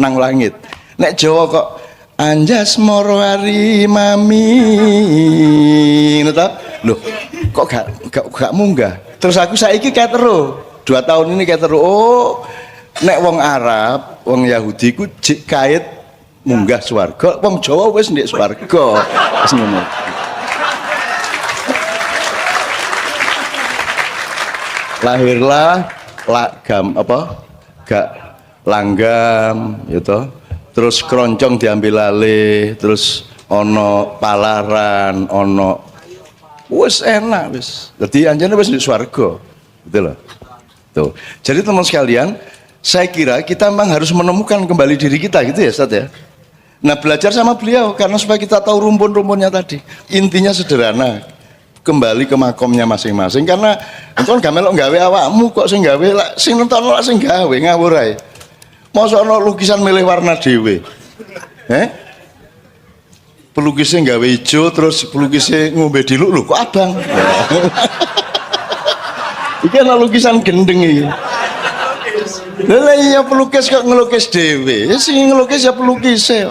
nang langit. Nek Jawa kok anjas moro ari mami ngono ta. Loh, kok gak munggah. Terus aku saiki ketero. 2 tahun ini ketero. Oh, nek wong Arab, wong Yahudi ku jek kait munggah swarga, wong Jawa wis ndek swarga. Wis ngono. Lahirlah gak langgam gitu, terus keroncong diambil alih, terus ono palaran, ono wis enak wis. Jadi anjane wis di swarga. Gitu loh. Tuh. Jadi teman sekalian, saya kira kita memang harus menemukan kembali diri kita gitu ya, Ustaz ya. Nah, belajar sama beliau karena supaya kita tahu rumpun-rumpunnya tadi. Intinya sederhana. Kembali ke makomnya masing-masing karena engkau gak melok gawe awakmu kok sing gawe lak sing nonton lak sing gawe ngawur ae. Mosok ana lukisan milih warna dhewe. Pelukisnya gawe ijo terus pelukisnya ngombe diluk lho kok abang. Iki ana lukisan gendeng iki. Lha iya pelukis kok ngelukis dhewe. Ya sing ngelukis ya pelukis e.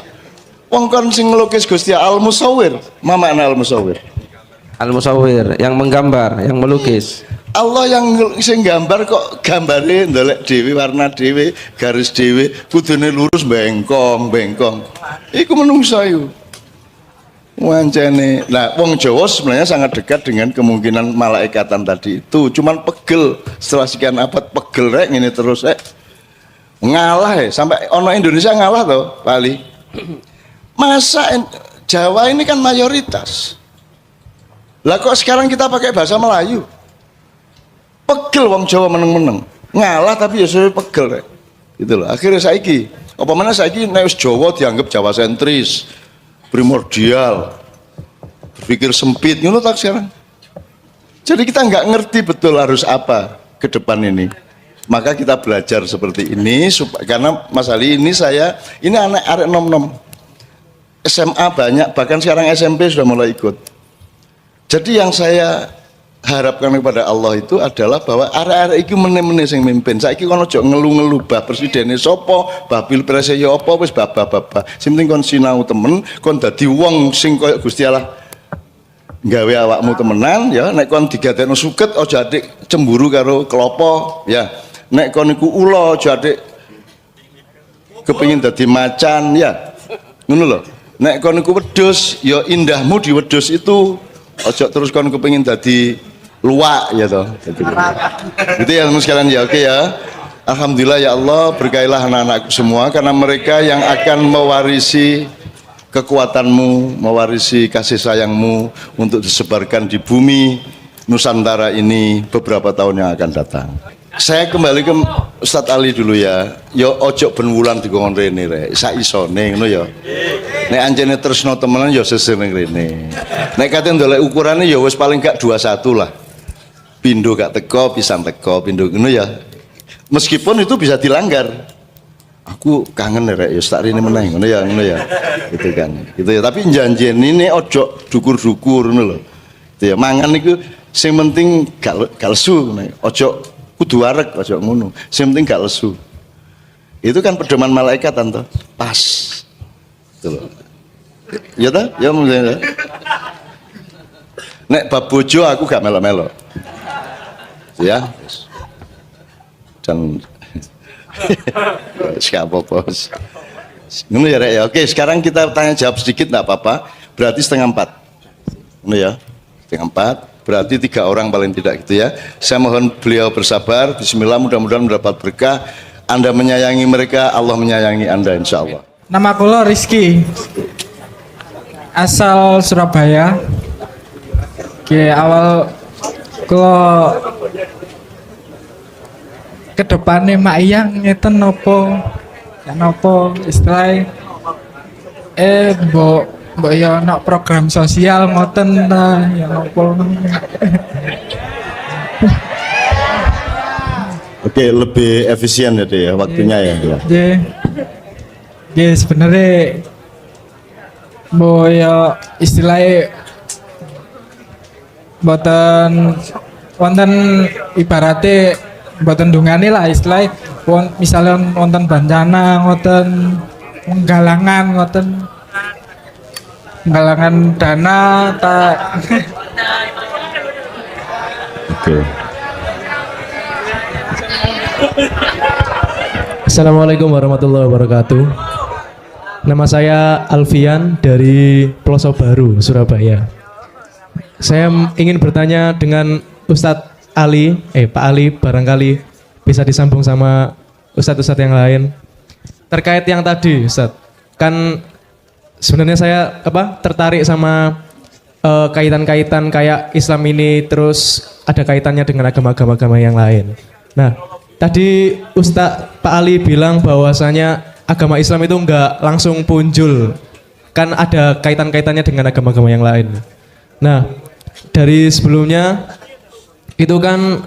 Wong kon sing ngelukis Gusti Al-Musawwir. Mamana Al-Musawwir. Al-Musawwir, yang menggambar, yang melukis. Allah yang sing gambar kok gambare ndelek dhewe warna dhewe, garis dhewe, kudune lurus bengkong. Iku menungsa iku. Wancane. Nah, wong Jawa sebenarnya sangat dekat dengan kemungkinan malaikatan tadi itu. Cuman pegel setelah sekian abad pegel rek ngene terus ngalah sampai ono Indonesia ngalah toh, Bali. Masa Jawa ini kan mayoritas. Lah kok sekarang kita pakai bahasa Melayu? Pegel wong Jawa meneng-meneng. Ngalah tapi ya suwe pegel rek. Gitu loh. Akhirnya saiki, apa mana saiki nek wis Jawa dianggap Jawa sentris, primordial, berpikir sempit ngono tak sekarang. Jadi kita nggak ngerti betul harus apa ke depan ini. Maka kita belajar seperti ini karena Mas Ali ini ini anak arek nom-nom. SMA banyak, bahkan sekarang SMP sudah mulai ikut. Jadi yang saya harapkan kepada Allah itu adalah bahwa arek-arek iki meneh-meneh sing mimpin. Saiki kono aja ngelu-ngelu bah presidene sapa, bah pilpres ya apa wis baba-baba. Sing penting kon sinau temen, kon dadi wong sing koyo Gusti Allah gawe awakmu temenan ya. Nek kon digadekno suket aja adik cemburu karo klopo ya. Nek kon iku ula aja adik kepengin dadi macan ya. Ngono lho. Nek kon iku wedhus ya indahmu di wedhus itu. Ojo terus kon kepengin dadi luwak ya toh. Gitu ya teman sekalian ya, oke ya. Alhamdulillah ya Allah, berkailah anak-anakku semua karena mereka yang akan mewarisi kekuatanmu, mewarisi kasih sayangmu untuk disebarkan di bumi Nusantara ini beberapa tahun yang akan datang. Saya kembali ke Ustadz Ali dulu ya. Yo ojo ben wulan dikon rene rek. Sak isone ngono ya. Nek anjene tresno temenan ya sesir ning rene. Nek kate ndolek ukurane ya wis paling gak 21 lah. Pindho gak teko, pisan teko, pindho ngono ya. Meskipun itu bisa dilanggar. Aku kangen rek ya tak rene meneh ngono ya. Gitu kan. Gitu ya, tapi janjene ojo dukur-dukur ngono lho. Gitu ya, mangan niku sing penting gak lesu ngono. Ojo kudu wareg aja ngono. Sing penting gak lesu. Itu kan pedoman malaikat tante. Pas. Gitu loh. Ya ta? Ya mungkin. Nek bab bojo aku gak melo-melo. Ya. Dan siapa bos? Ngono ya Rek ya. Oke, sekarang kita tanya jawab sedikit enggak apa-apa. Berarti 3:30. Ngono ya. 3:30. Berarti 3 orang paling tidak gitu ya. Saya mohon beliau bersabar. Bismillah, mudah-mudahan mendapat berkah. Anda menyayangi mereka, Allah menyayangi Anda insya Allah. Nama kula Rizky, asal Surabaya. Oke, awal kula kedepannya Mak Iyang ngeten nopo, ya nopo istilahnya, mbok ya nak program sosial ngoten ta ya nopo. Oke, lebih efisien ya deh ya waktunya ya. Ya sebenarnya mbok ya istilahnya mboten wonten ibaratnya mboten dungane lah istilahnya misalnya wonten bencana ngoten penggalangan dana tak Oke. Assalamualaikum warahmatullahi wabarakatuh. Nama saya Alfian dari Pelosok Baru, Surabaya. Saya ingin bertanya dengan Ustadz Ali, Pak Ali, barangkali bisa disambung sama Ustadz-Ustadz yang lain. Terkait yang tadi, Ustadz, kan sebenarnya saya tertarik sama kaitan-kaitan kayak Islam ini, terus ada kaitannya dengan agama-agama yang lain. Nah, tadi Ustadz Pak Ali bilang bahwasanya agama Islam itu enggak langsung punjul, kan ada kaitan-kaitannya dengan agama-agama yang lain. Nah, dari sebelumnya itu kan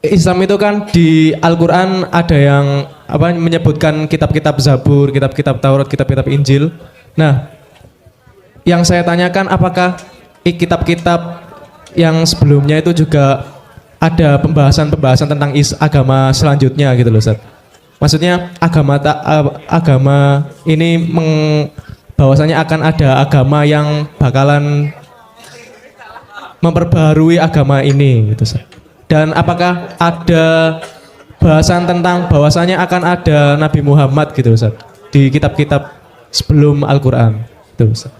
Islam itu kan di Al-Quran ada yang menyebutkan kitab-kitab Zabur, kitab-kitab Taurat, kitab-kitab Injil. Nah, yang saya tanyakan apakah kitab-kitab yang sebelumnya itu juga ada pembahasan-pembahasan tentang agama selanjutnya gitu loh, Ustaz. Maksudnya agama ini bahwasanya akan ada agama yang bakalan memperbaharui agama ini gitu, Ustaz. Dan apakah ada bahasan tentang bahwasanya akan ada Nabi Muhammad gitu, Ustaz, di kitab-kitab sebelum Al-Qur'an itu, Ustaz.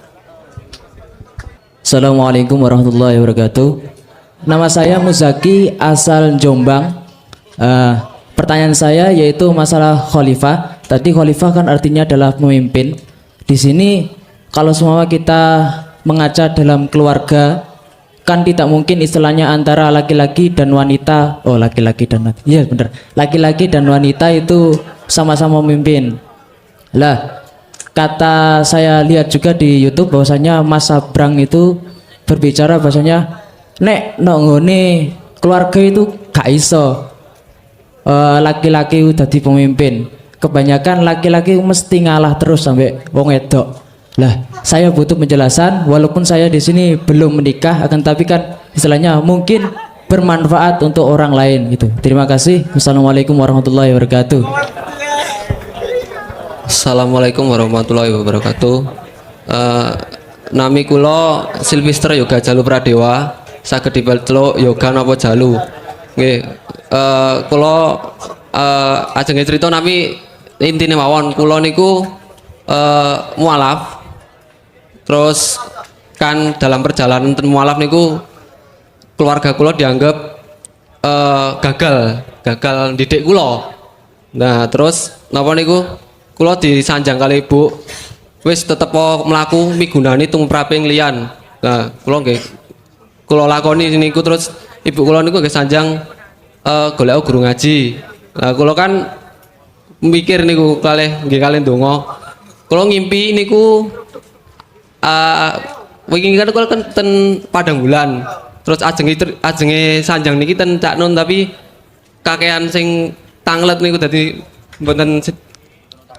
Assalamualaikum warahmatullahi wabarakatuh. Nama saya Muzaki, asal Jombang. Pertanyaan saya yaitu masalah khalifah. Tadi khalifah kan artinya adalah pemimpin. Di sini kalau semua kita mengaca dalam keluarga, kan tidak mungkin istilahnya antara laki-laki dan wanita. Oh, laki-laki dan wanita. Iya benar. Laki-laki dan wanita itu sama-sama memimpin. Lah, kata saya lihat juga di YouTube bahwasanya Mas Sabrang itu berbicara bahwasanya nek nggone keluarga itu gak iso laki-laki udah di pemimpin. Kebanyakan laki-laki mesti ngalah terus sampai wong wedok. Lah, saya butuh penjelasan walaupun saya di sini belum menikah, akan tapi kan istilahnya mungkin bermanfaat untuk orang lain gitu. Terima kasih. Wassalamualaikum warahmatullahi wabarakatuh. Assalamualaikum warahmatullahi wabarakatuh. Nami kula Silvester Yoga Jalu Pradewa, saged dipeluk Yoga napa Jalu. Nggih, kula ajeng crita nami intine mawon kula niku mualaf. Terus kan dalam perjalanan mualaf niku keluarga kula dianggap gagal didik kula. Nah, terus napa niku kula disanjang kali ibu, wis tetep mlaku migunani tumraping liyan. Nah, kula lakoni niku, terus ibu kula niku nggih sanjang golek guru ngaji. Nah, kula kan mikir niku kalih ndonga. Kula ngimpi niku wingi kan kula ten Padang Bulan. Terus ajenge sanjang niki ten Cak Nun, tapi kakean sing tanglet niku dadi mboten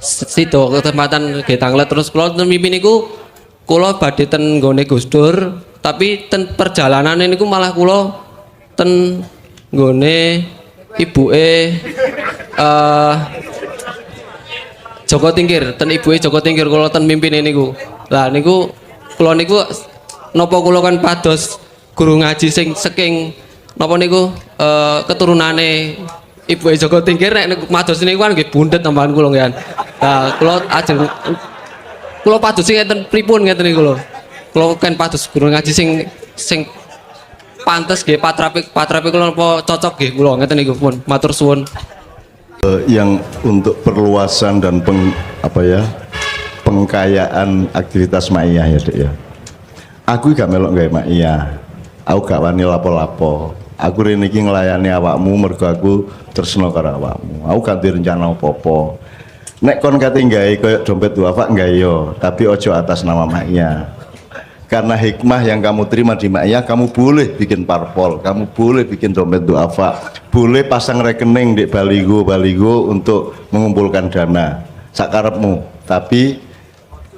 situ kesempatan nggih tanglet. Terus kula mimpi niku kula badhe ten nggone Gus Dur, tapi ten perjalanan niku malah kula ten nggone ibuke Joko Tingkir, ten ibuke Joko Tingkir kula ten mimpine niku. Lah niku kula niku napa kula kan pados guru ngaji sing saking napa niku keturunane ibuke Joko Tingkir, nek mados niku kan nggih bundet tambahan kula nggih. Nah, kula ajeng kula pados sing ngeten pripun ngeten niku lho. Kula kan pados guru ngaji sing pantes nggih patrape kula apa cocok nggih kula ngeten niku pun. Matur suwun. Yang untuk perluasan dan pengkayaan aktivitas Ma'iyah ya, Dek ya. Aku gak melok gawe Ma'iyah. Aku gak wani lapo-lapo. Aku rene iki nglayani awakmu mergo aku tresna karo awakmu. Aku gak direncana apa-apa. Nek kon kate gawe koyo dompet duafa gawe yo, tapi ojo atas nama Ma'iyah. Karena hikmah yang kamu terima di Ma'iyah, kamu boleh bikin parpol, kamu boleh bikin dompet duafa, boleh pasang rekening di baligo untuk mengumpulkan dana sakarepmu, tapi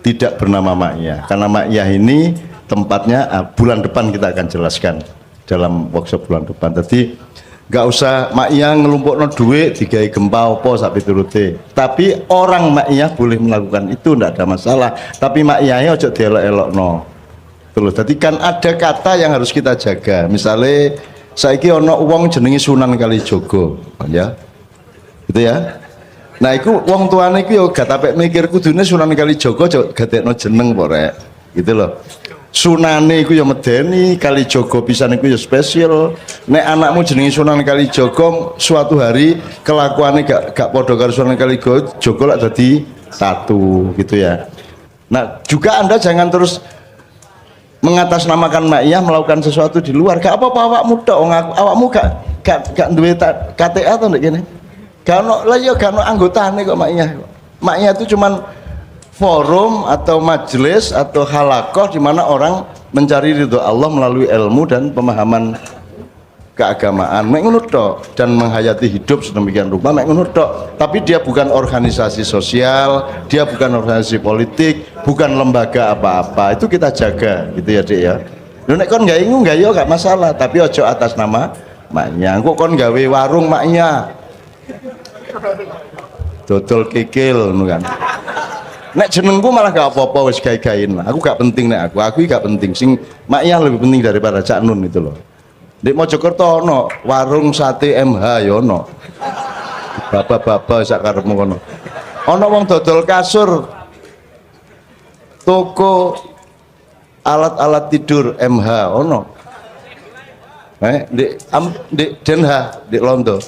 tidak bernama Ma'iyah. Karena Ma'iyah ini tempatnya bulan depan kita akan jelaskan dalam workshop bulan depan. Jadi nggak usah mak iya ngelumpukno duit digawe gempa apa sak piturute. Tapi orang mak iya boleh melakukan itu, ndak ada masalah. Tapi mak iya ojo dielok-elokno. Terus jadi kan ada kata yang harus kita jaga. Misalnya saiki ono wong jenenge Sunan Kalijaga, ya. Gitu ya. Nah, iku wong tuane iku yo gak tapek mikir kudune Sunan Kalijaga aja gadekno jeneng kok rek. Gitu loh. Sunane iku yo medeni, Kalijaga pisan iku yo spesial. Nek anakmu jenenge Sunan Kalijaga suatu hari kelakuannya gak padha karo Sunan Kalijaga lak dadi satu gitu ya. Nah, juga Anda jangan terus mengatasnamakan mak iya melakukan sesuatu di luar. Gak apa-apa awakmu tok, awakmu gak duwe KTA to ndek kene. Gak ono lah ya gak ono anggotane kok mak iya. Mak iya itu cuman forum atau majelis atau halakoh di mana orang mencari ridho Allah melalui ilmu dan pemahaman keagamaan. Mek ngono tok, dan menghayati hidup sedemikian rupa mek ngono tok. Tapi dia bukan organisasi sosial, dia bukan organisasi politik, bukan lembaga apa-apa. Itu kita jaga gitu ya, Dik ya. Lho nek kon gak ingu gak yo gak masalah, tapi ojo atas nama maknya. Engko kon gawe warung maknya. Dodol kikil ngono kan. Nek jenengku malah gak apa-apa wis gawe-gawein. Aku gak penting nek aku gak penting. Sing maknya lebih penting daripada Cak Nun itu loh. Di Mojokerto ono warung sate MH ya ono. Baba-baba sak karepmu kono. Ono wong dodol kasur. Toko alat-alat tidur MH ono. Di Den Haag, di Londo.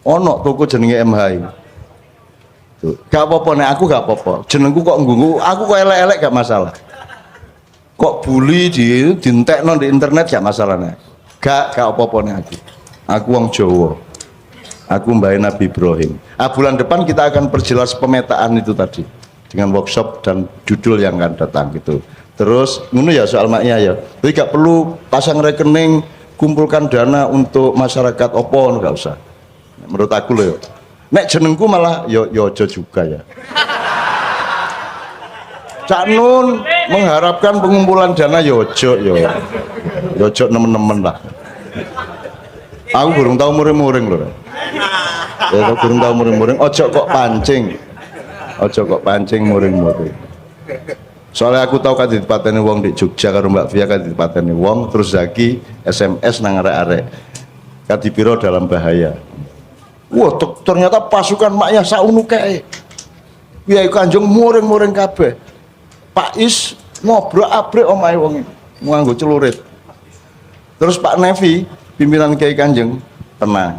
Ono toko jenenge MH iki. Tuh, gak apa-apa nek aku gak apa-apa. Jenengku kok nggugu, aku kok elek-elek gak masalah. Kok bully dientekno di internet gak masalah nek. Gak apa-apa nih aku wong Jawa, aku Mbah Nabi Ibrahim. Bulan depan kita akan perjelas pemetaan itu tadi dengan workshop dan judul yang akan datang gitu. Terus ngono ya soal maknya ya, jadi gak perlu pasang rekening kumpulkan dana untuk masyarakat opo, gak usah. Menurut aku loh, nek jenengku malah yo aja juga ya. Cak Nun mengharapkan pengumpulan dana yojo nemen-nemen lah. Aku burung tahu muring-muring loh. Ya burung tahu muring-muring. Ojo kok pancing muring-muring. Soalnya aku tahu kan ditipateni wong di Jogja karo Mbak Via kan ditipateni wong terus Zaki SMS nang arek-arek. Kadipiro dalam bahaya. Wah ternyata pasukan maknya saunu kae. Kiai Kanjeng muring-muring kabeh. Pak Is ngobrak-abrik omahe wong nganggo celurit. Terus Pak Nevi, pimpinan Kiai Kanjeng, tenang.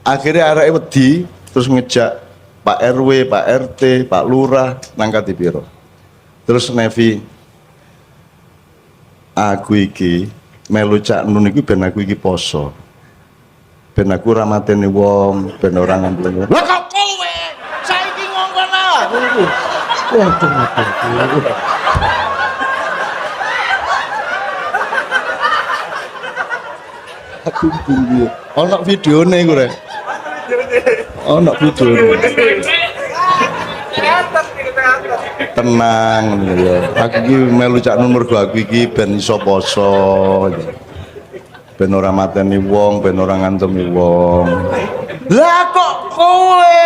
Akhirnya arek wedi terus ngejak Pak RW, Pak RT, Pak Lurah nang Kadipiro. Terus Nevi, aku iki melu Cak Nun iki ben aku iki poso. Ben aku ora mateni wong, ben ora ngampleng. Lah kok kowe saiki ngongkon aku. Waduh. Aku tunggu. Ono videone iku rek. Ono videone. Tenang ya. Aku iki melu Cak Nun mergo aku iki ben iso poso. Ben ora mateni wong, ben ora ngantemi wong. Lah kok kowe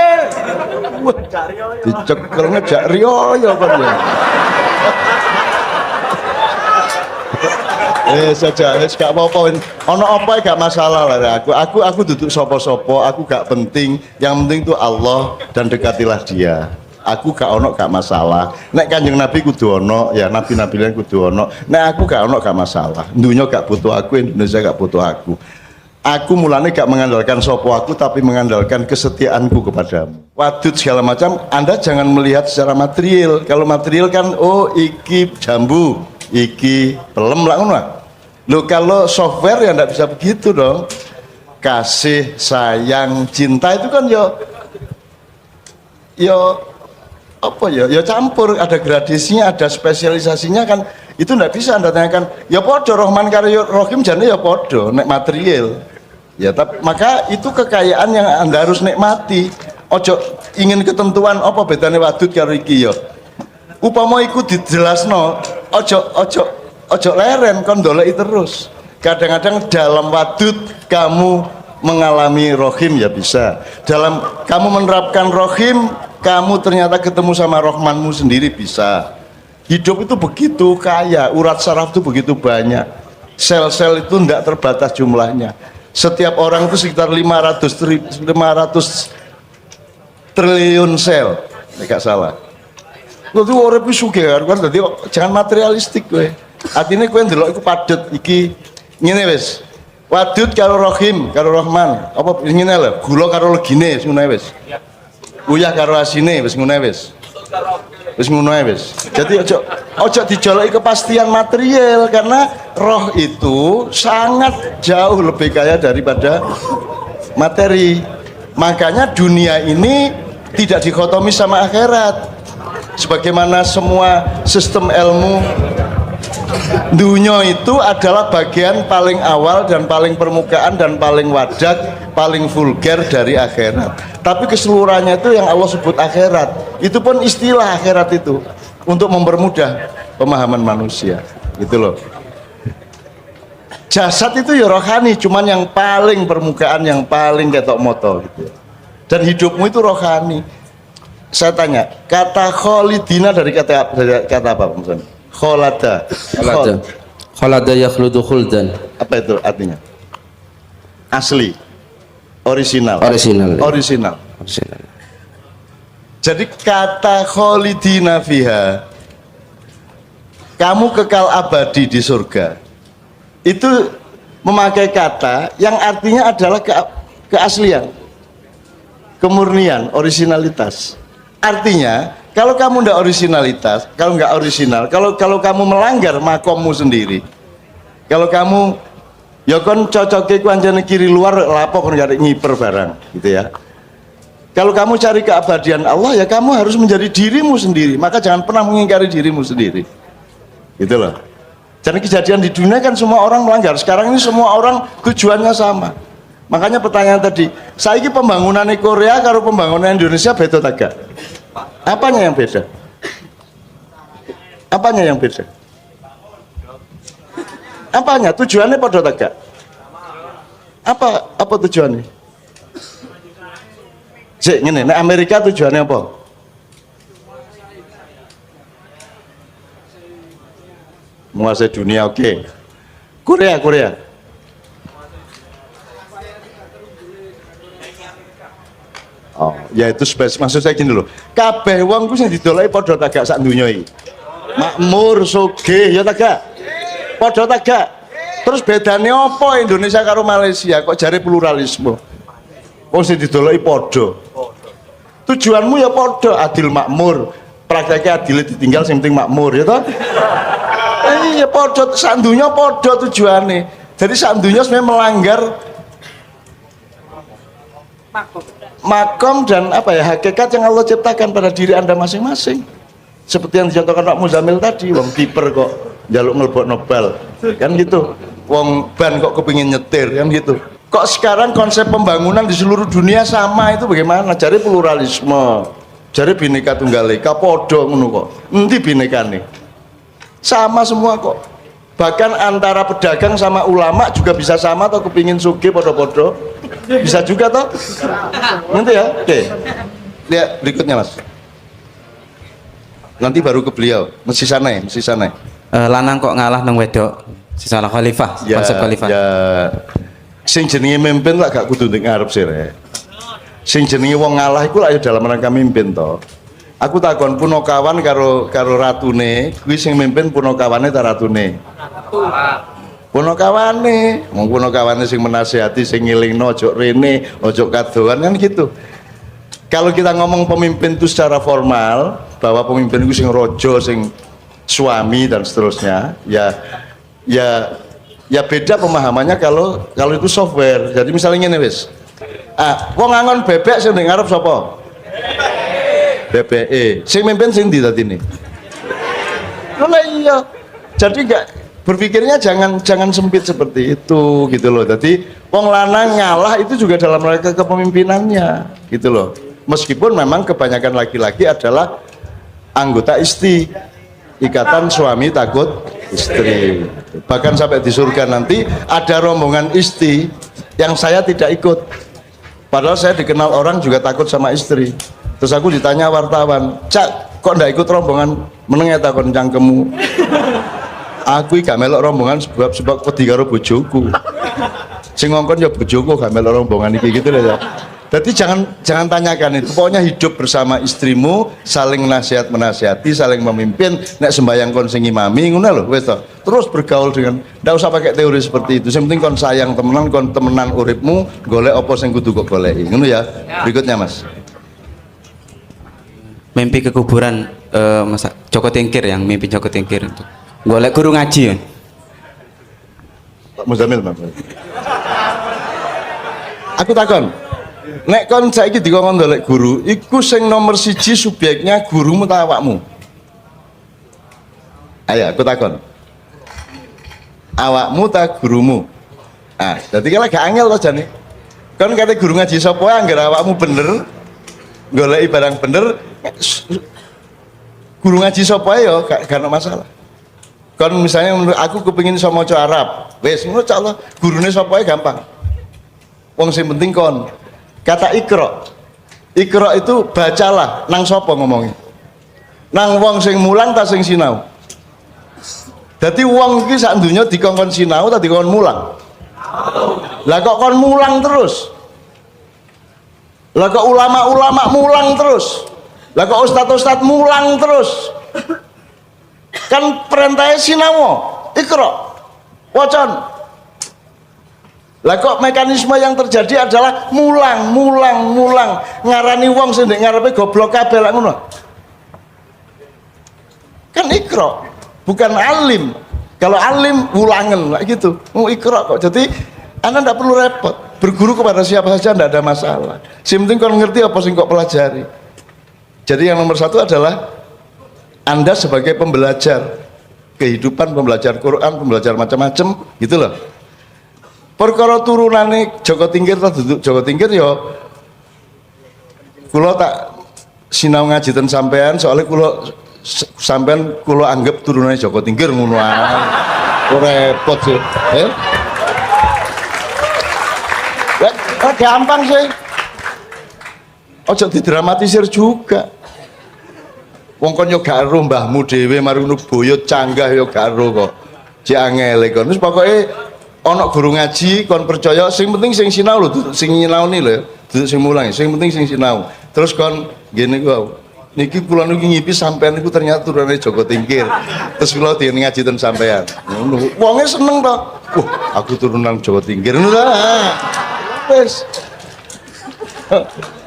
dicekel ngejak riyo kan ya. Saja, gak apa-apa. Ono apa gak masalah lah aku duduk sopo-sopo, aku gak penting. Yang penting itu Allah dan dekatilah Dia. Aku gak ono gak masalah. Nek Kanjeng Nabi kudu ono, ya nabi-nabi lain kudu ono. Nek aku gak ono gak masalah. Dunia gak butuh aku, Indonesia gak butuh aku. Aku mulanya gak mengandalkan sopo aku, tapi mengandalkan kesetiaanku kepadamu. Wadud segala macam, Anda jangan melihat secara material. Kalau material kan, oh iki jambu, iki pelem lah ngono. Loh kalau software ya ndak bisa begitu dong. Kasih, sayang, cinta itu kan yo apa ya? Ya campur, ada gradasinya, ada spesialisasinya kan. Itu ndak bisa Anda tanyakan. Ya podo Rahman karo Rahim jane ya podo nek material. Ya tapi maka itu kekayaan yang Anda harus nikmati. Ojo ingin ketentuan apa bedanya wadud karo iki ya. Upama iku dijelasno, ojo ojo leren kon doleki terus. Kadang-kadang dalam wadud kamu mengalami rohim ya bisa. Dalam kamu menerapkan rohim, kamu ternyata ketemu sama rohmanmu sendiri bisa. Hidup itu begitu kaya, urat saraf itu begitu banyak. Sel-sel itu tidak terbatas jumlahnya. Setiap orang itu sekitar 500 triliun sel, tidak salah. Itu orang itu sugih kan, jadi jangan materialistik gue. Artinya gue ndelok iku padet iki ngene wis. Wadud karo rohim, karo rohman. Apa ngene lho, gula karo legine wis ngono wis. Uyah karo asine wis ngono wis. Wis ngono wis. Jadi ojo dijoloki kepastian material karena roh itu sangat jauh lebih kaya daripada materi. Makanya dunia ini tidak dikotomi sama akhirat. Sebagaimana semua sistem ilmu dunia itu adalah bagian paling awal dan paling permukaan dan paling wadak, paling vulgar dari akhirat. Tapi keseluruhannya itu yang Allah sebut akhirat. Itu pun istilah akhirat itu untuk mempermudah pemahaman manusia. Gitu loh. Jasad itu ya rohani, cuman yang paling permukaan, yang paling ketok moto gitu. Dan hidupmu itu rohani. Saya tanya, kata kholidina dari kata apa maksudnya? Kholada. Kholada yakhludu khuldan. Apa itu artinya? Asli. Orisinal. Orisinal. Jadi kata kholidina fiha, kamu kekal abadi di surga, itu memakai kata yang artinya adalah keaslian, kemurnian, orisinalitas. Artinya kalau kamu ndak orisinalitas, kalau nggak orisinal, kalau kamu melanggar makommu sendiri, kalau kamu ya kon cocoknya kuanjane kiri luar lapo kon gak ngiper barang gitu ya. Kalau kamu cari keabadian Allah ya kamu harus menjadi dirimu sendiri, maka jangan pernah mengingkari dirimu sendiri gitu loh. Jadi kejadian di dunia kan semua orang melanggar, sekarang ini semua orang tujuannya sama. Makanya pertanyaan tadi, saiki pembangunan Korea karo pembangunan Indonesia beda tak gak? Apanya yang beda? Apanya yang beda? Apanya? Tujuannya pada tak gak? Apa tujuannya? Cek ngene, nek Amerika tujuannya apa? Menguasai dunia, oke. Korea. Oh, ya itu maksud saya gini loh. Kabeh wong ku sing didolaki padha tak gak sak donya iki. Makmur, sugih, ya tak gak? Padha tak gak? Terus bedane apa Indonesia karo Malaysia kok jare pluralisme? Wong sing didolaki padha. Tujuanmu ya padha, adil makmur. Prakteknya adil ditinggal sing penting makmur, ya toh? Iya padha, sak donya padha tujuane. Jadi sak donya sebenarnya melanggar makom dan apa ya hakikat yang Allah ciptakan pada diri Anda masing-masing. Seperti yang dicontohkan Pak Muzamil tadi, wong kiper kok njaluk ngelebokno bal, kan gitu. Wong ban kok kepingin nyetir, kan gitu. Kok sekarang konsep pembangunan di seluruh dunia sama itu bagaimana? Cari pluralisme, cari bineka tunggal ika, podo ngono kok. Endi binekane? Sama semua kok. Bahkan antara pedagang sama ulama juga bisa sama atau kepingin sugih podo-podo. Bisa juga toh? Nanti ya, oke. Lihat berikutnya mas. Nanti baru ke beliau. Mesti sana. Lanang kok ngalah nang wedok. Salah khalifah, Ya, konsep khalifah. ya. Sing jenenge mimpin lah gak kudu ning ngarep sih rek. Sing jenenge wong ngalah iku lah ya dalam rangka mimpin toh. Aku takon punokawan karo ratune, kuwi sing mimpin punokawane ta ratune? Punokawane, wong punokawane sing menasihati, sing ngilingno ojo rene, ojo kadoan kan gitu. Kalau kita ngomong pemimpin itu secara formal, bahwa pemimpin itu sing rojo, sing suami dan seterusnya, ya beda pemahamannya kalau itu software. Jadi misalnya ngene wis. Wong ngangon bebek sing ning ngarep sapa? BPE. Sing mimpin sing ndi tadi ini? Lah iya. Jadi enggak berpikirnya jangan sempit seperti itu gitu loh. Jadi wong lanang ngalah itu juga dalam rangka kepemimpinannya gitu loh. Meskipun memang kebanyakan laki-laki adalah anggota ISTI, Ikatan Suami Takut istri. Bahkan sampai di surga nanti ada rombongan istri yang saya tidak ikut. Padahal saya dikenal orang juga takut sama istri. Terus aku ditanya wartawan, Cak, kok ndak ikut rombongan menengah takon cangkemmu? Aku gak melok rombongan sebab wedi karo bojoku. Sing ngongkon ya bojoku gak melok rombongan iki gitu loh ya. Jadi jangan tanyakan itu. Pokoknya hidup bersama istrimu, saling nasihat menasihati, saling memimpin. Nek sembayang kon sing imami ngono lho wis to. Terus bergaul dengan, ndak usah pakai teori seperti itu. Yang penting kon sayang temenan, kon temenan uripmu, golek apa sing kudu kok goleki. Ngono ya. Berikutnya Mas. Mimpi ke kuburan Mas Joko Tingkir, yang mimpi Joko Tingkir itu golek guru ngaji ya. Pak Muzamil Mas. Aku takon, nek kon saiki dikongkon golek guru, iku sing nomor siji subjeknya gurumu ta awakmu? Ayo aku takon. Awakmu ta gurumu? Ah, dadi kan gak angel to jane. Kon kate guru ngaji sapa anggere awakmu bener, goleki barang bener, guru ngaji sapa ya gak ono masalah. Kon misalnya menurut aku kepengin iso maca Arab, wis ngono cak Allah, gurune sapa gampang. Wong sing penting kon kata ikra. Ikra itu bacalah, nang sapa ngomongnya? Nang wong sing mulang ta sing sinau? Dadi wong iki sak donya dikongkon sinau ta dikongkon mulang? Lah kok kon mulang terus? Lah kok ulama-ulama mulang terus? Lah kok ustad-ustad mulang terus? Kan perintahnya sinau, ikra, wacan. Lah kok mekanisme yang terjadi adalah mulang, ngarani wong sing ndek ngarepe goblok kabeh lak ngono. Kan ikra, bukan alim. Kalau alim ulangen lah gitu. Mau ikra kok. Jadi Anda tidak perlu repot. Berguru kepada siapa saja tidak ada masalah. Yang penting kau ngerti apa sing kok pelajari. Jadi yang nomor satu adalah Anda sebagai pembelajar kehidupan, pembelajar Quran, pembelajar macam-macam gitu loh. Perkara turunane Joko Tingkir ta duduk Joko Tingkir ya kula tak sinau ngaji ten sampean soalnya kula sampean kula anggap turunane Joko Tingkir ngono ae. Repot sih. Gampang sih. Ojo didramatisir juga. Wong kon yo gak ero mbahmu dhewe mari ngono boyot canggah yo gak ero kok. Cek angel kon. Wis pokoke ana guru ngaji kon percaya sing penting sing sinau lho, duduk sing nyinaoni lho, duduk sing mulang. Sing penting sing sinau. Terus kon ngene ku niki kula niki ngipi sampean niku ternyata turunane Joko Tingkir. Terus kula dene ngaji ten sampean. Ngono. Wonge seneng to. Wah, aku turunan Joko Tingkir ngono ta. Wis.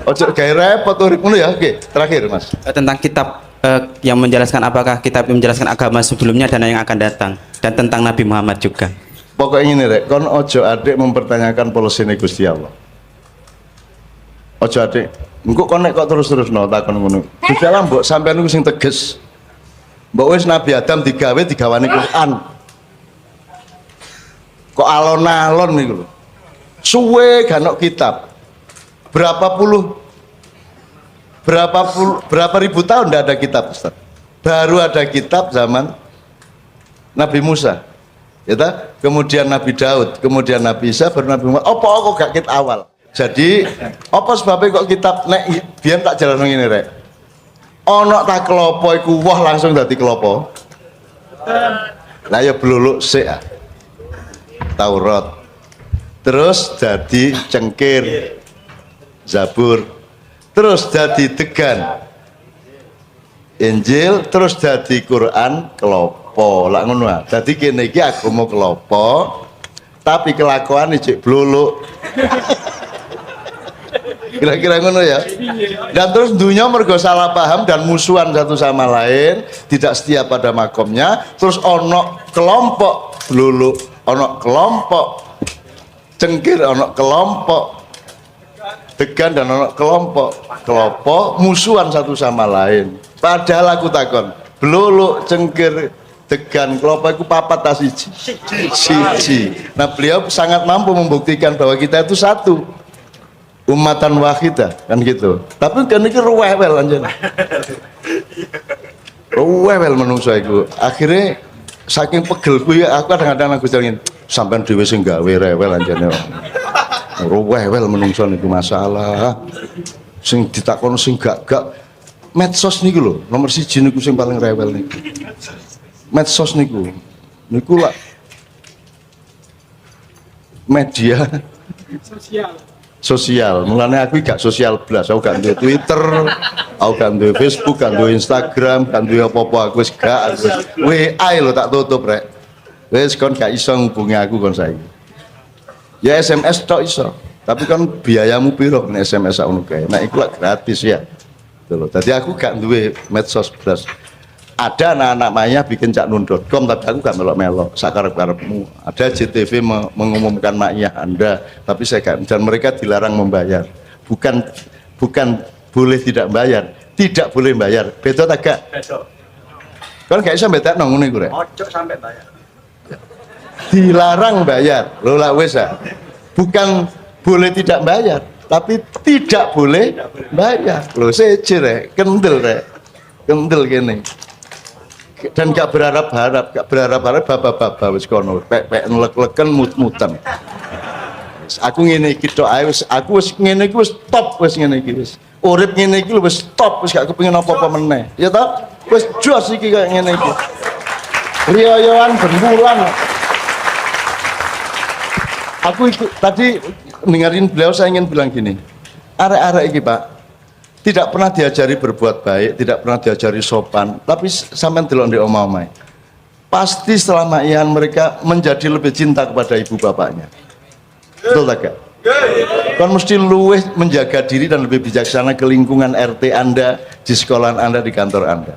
Ojo gawe repot urip ngono ya. Oke, terakhir Mas. Tentang kitab yang menjelaskan apakah kitab yang menjelaskan agama sebelumnya dan yang akan datang, dan tentang Nabi Muhammad juga. Pokoknya ini rek, kon ojo adik mempertanyakan polisine Gusti Allah. Ojo adik, engko kon nek kok terus-terus no takon ngono. Gusti Allah mbok sampean niku sing tegas. Mbok wis Nabi Adam digawani Quran. Kok alon-alon niku lho. Suwe gak ono kitab. Berapa ribu tahun tidak ada kitab Ustaz. Baru ada kitab zaman Nabi Musa ya ta? Kemudian Nabi Daud, kemudian Nabi Isa, baru Nabi Muhammad. Apa kok gak kitab awal? Jadi apa sebabnya kok kitab nek biyen tak jalan ngene rek. Ana ta klopo iku wah langsung dadi klopo. Lah ya bluluk sik. Taurat. Terus dadi cengkir. Zabur, terus jadi degan Injil, terus jadi Quran kelopo lah ngono. Jadi kene iki agama kelopo tapi kelakuan cek bluluk. Kira-kira ngono ya. Dan terus dunia mergo salah paham dan musuhan satu sama lain, tidak setia pada makomnya. Terus ono kelompok bluluk, ono kelompok cengkir, ono kelompok degan, dan ono kelompok musuhan satu sama lain. Padahal aku takon bluluk cengkir degan kelompok itu papat tas siji. Nah beliau sangat mampu membuktikan bahwa kita itu satu umatan wahidah kan gitu. Tapi kan ini ruwewel anjir. Ruwewel menungso iku. Akhirnya saking pegelku ya aku kadang-kadang aku jangin sampean dhewe sing gawe rewel anjane. Rewel menungso niku masalah. Sing ditakon sing gak medsos niku lho, nomor 1 niku sing paling rewel niku. Medsos niku. Niku lah media sosial. Mulane aku gak sosial blas, aku gak duwe Twitter, aku gak duwe Facebook, gak duwe Instagram, gak duwe apa-apa, aku wis gak. WA lho tak tutup rek. Wis kon gak iso ngubungi aku kon saiki. Ya SMS tok iso. Tapi kan biayamu piro nek SMS ngono kae. Nek iku gratis ya. Gitu loh. Jadi aku gak duwe medsos blas. Ada anak-anak Maya bikin caknun.com tapi aku gak melok-melok sakarep-karepmu. Ada JTV mengumumkan Maya Anda tapi saya gak, dan mereka dilarang membayar. Bukan boleh tidak bayar, tidak boleh bayar. Beda tak gak? Beda. Kan gak bisa beda nang ngene iku rek. Ojo sampai bayar. Dilarang bayar. Lho lah wis ah. Bukan boleh tidak bayar, tapi tidak boleh bayar. Lho seje rek, kendel rek. Kendel kene. Dan gak berharap-harap baba-baba wis kono pek nelek-leken mut-mutan. Aku ngene iki tok ae wis, aku wis ngene iki wis top wis ngene iki wis. Urip ngene iki wis top wis gak kepengin apa-apa meneh. Ya toh? Wis jos iki kayak ngene iki. Riyoyoan berbulan. Aku tadi dengerin beliau, saya ingin bilang gini. Arek-arek iki, Pak, tidak pernah diajari berbuat baik, tidak pernah diajari sopan, tapi sampai delok ndek omah-omah. Pasti selama ian mereka menjadi lebih cinta kepada ibu bapaknya. Betul tak gak? Kan mesti luweh menjaga diri dan lebih bijaksana ke lingkungan RT Anda, di sekolah Anda, di kantor Anda.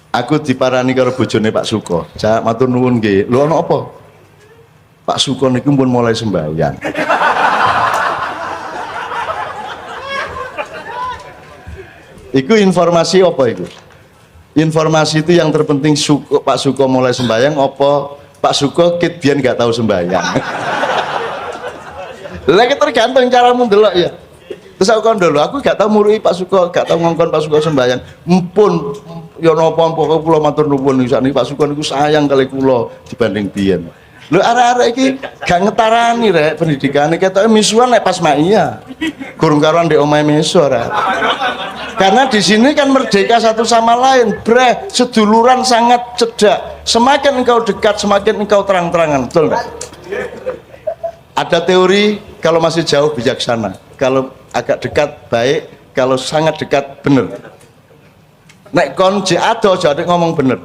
Aku diparani karo bojone Pak Suko. Cak matur nuwun nggih. Lho ana apa? Pak Suko niku pun mulai sembahyang. Iku informasi apa itu? Informasi itu yang terpenting Pak Suko mulai sembahyang apa Pak Suko kit biyen gak tahu sembahyang. Lagi tergantung caramu ndelok ya. Terus aku dulu, aku gak tahu murui Pak Suko, gak tahu ngongkon Pak Suko sembahyang. Mumpun ya napa-napa kula matur nuwun sakniki Pak Suko niku sayang kali kula dibanding biyen. Lho arek-arek iki gak ngetarani rek pendidikane ketoke misuan nek pas Maia. Gurung karuan ndek omahe misu ora. Karena di sini kan merdeka satu sama lain, bre, seduluran sangat cedak. Semakin engkau dekat, semakin engkau terang-terangan, betul enggak? Ada teori kalau masih jauh bijaksana, kalau agak dekat baik, kalau sangat dekat bener. Nek kon ado jadi ngomong bener.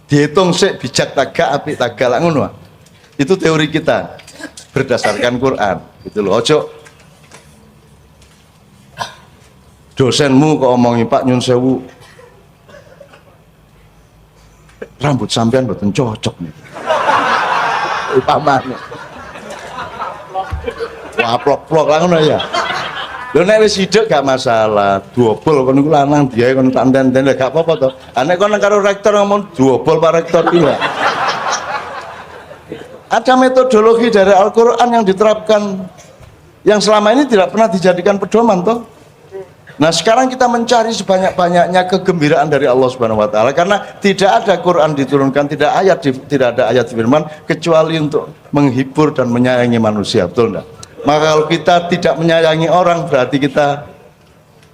Dihitung sik bijak tagak apik tagak lak ngono. Itu teori kita berdasarkan Quran. Gitu loh. Ojo dosenmu kok omongi Pak nyun sewu. Rambut sampean mboten cocok nih. Upamane. Wah plok-plok lah ngono ya. Lho nek wis hidup gak masalah, duobol kon niku lanang biae kon tak enten-enten gak apa-apa to. Nek kon karo rektor ngomong duobol Pak Rektor iki lho. Ada metodologi dari Al-Qur'an yang diterapkan yang selama ini tidak pernah dijadikan pedoman toh. Nah, sekarang kita mencari sebanyak-banyaknya kegembiraan dari Allah Subhanahu wa taala karena tidak ada Quran diturunkan, tidak ada ayat firman kecuali untuk menghibur dan menyayangi manusia, betul enggak? Maka kalau kita tidak menyayangi orang berarti kita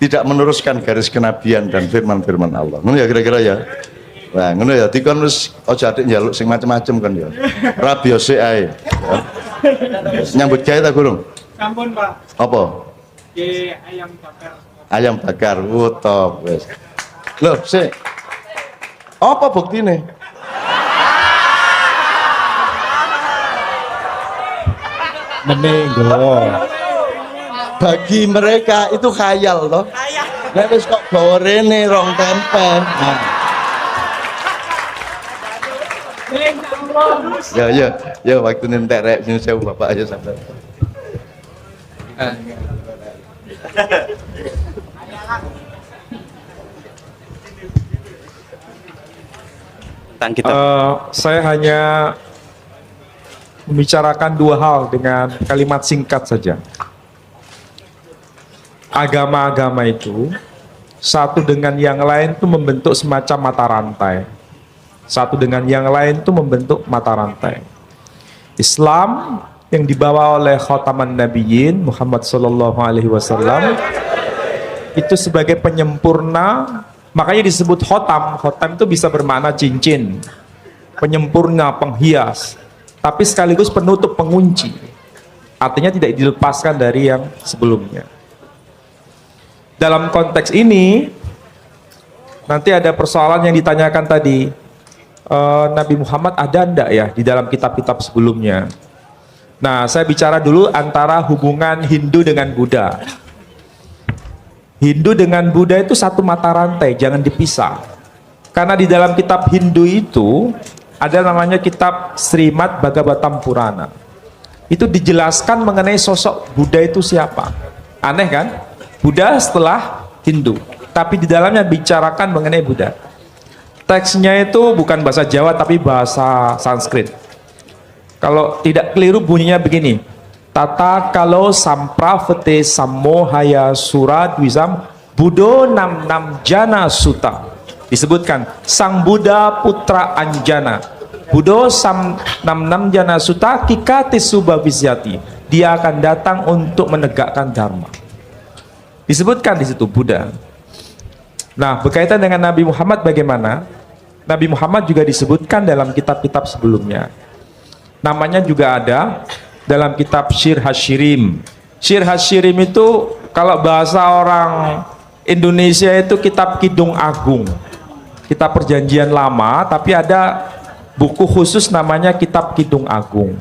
tidak meneruskan garis kenabian dan firman-firman Allah. Ngono ya kira-kira ya. Nah, ngono ya dikon wis aja atik njaluk sing macem-macem kan ya. Rabi sik ae. Nyambut gawe ta Gurung? Sampun, Pak. Apa? Ayam bakar. Ayam bakar, top wis. Loh, sik. Apa buktine? Menenggo. Bagi mereka itu khayal toh. Nek wis kok gawa rene rong tempe. Nah. Ya waktu nentek rek nyun sewu Bapak aja sampai. Tentang kita. Saya hanya membicarakan dua hal dengan kalimat singkat saja. Agama-agama itu satu dengan yang lain itu membentuk semacam mata rantai. Satu dengan yang lain itu membentuk mata rantai. Islam yang dibawa oleh khataman nabiyyin Muhammad sallallahu alaihi wasallam itu sebagai penyempurna, makanya disebut khotam. Khotam itu bisa bermakna cincin, penyempurna, penghias, tapi sekaligus penutup, pengunci. Artinya tidak dilepaskan dari yang sebelumnya. Dalam konteks ini nanti ada persoalan yang ditanyakan tadi, Nabi Muhammad ada enggak ya di dalam kitab-kitab sebelumnya. Nah, saya bicara dulu antara hubungan Hindu dengan Buddha. Hindu dengan Buddha itu satu mata rantai, jangan dipisah. Karena di dalam kitab Hindu itu ada namanya kitab Srimad Bhagavatam Purana. Itu dijelaskan mengenai sosok Buddha itu siapa. Aneh kan? Buddha setelah Hindu, tapi di dalamnya bicarakan mengenai Buddha. Teksnya itu bukan bahasa Jawa tapi bahasa Sanskrit. Kalau tidak keliru bunyinya begini. Tata kalau sampravete samohaya suradwisam Buddho nam nam jana suta. Disebutkan Sang Buddha putra Anjana. Buddho sam nam nam jana suta kikati subavisyati. Dia akan datang untuk menegakkan dharma. Disebutkan di situ Buddha. Nah, berkaitan dengan Nabi Muhammad bagaimana? Nabi Muhammad juga disebutkan dalam kitab-kitab sebelumnya. Namanya juga ada dalam kitab Syir Hasyirim. Syir Hasyirim itu kalau bahasa orang Indonesia itu kitab Kidung Agung. Kitab Perjanjian Lama, tapi ada buku khusus namanya kitab Kidung Agung.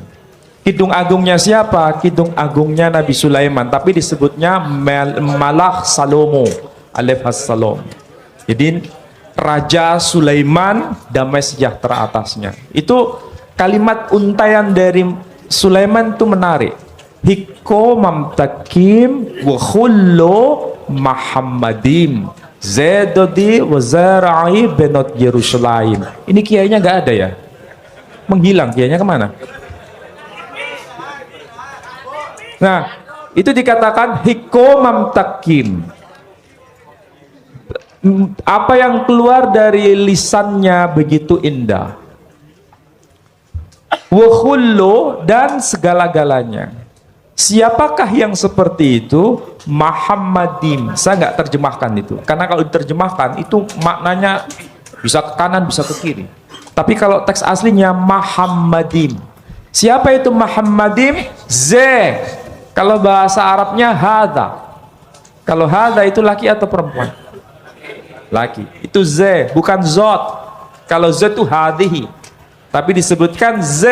Kidung Agungnya siapa? Kidung Agungnya Nabi Sulaiman, tapi disebutnya Malak Salomo alaihissalam. Jadi Raja Sulaiman, damai sejahtera atasnya. Itu kalimat untaian dari Sulaiman itu menarik. Hikko mamtakim wa khullo Muhammadim Zedodi wa zara'i benot Yerusalem. Ini kiainya nggak ada ya? Menghilang, kiainya kemana? Nah, itu dikatakan hikko mamtakim. Apa yang keluar dari lisannya begitu indah. Wa khullo, dan segala-galanya. Siapakah yang seperti itu? Muhammadim. Saya nggak terjemahkan itu, karena kalau diterjemahkan itu maknanya bisa ke kanan, bisa ke kiri. Tapi kalau teks aslinya Muhammadim. Siapa itu Muhammadim? Z. Kalau bahasa Arabnya hada. Kalau hada itu laki atau perempuan? Laki. Itu Z, bukan zot. Kalau Z itu hadihi. Tapi disebutkan Z,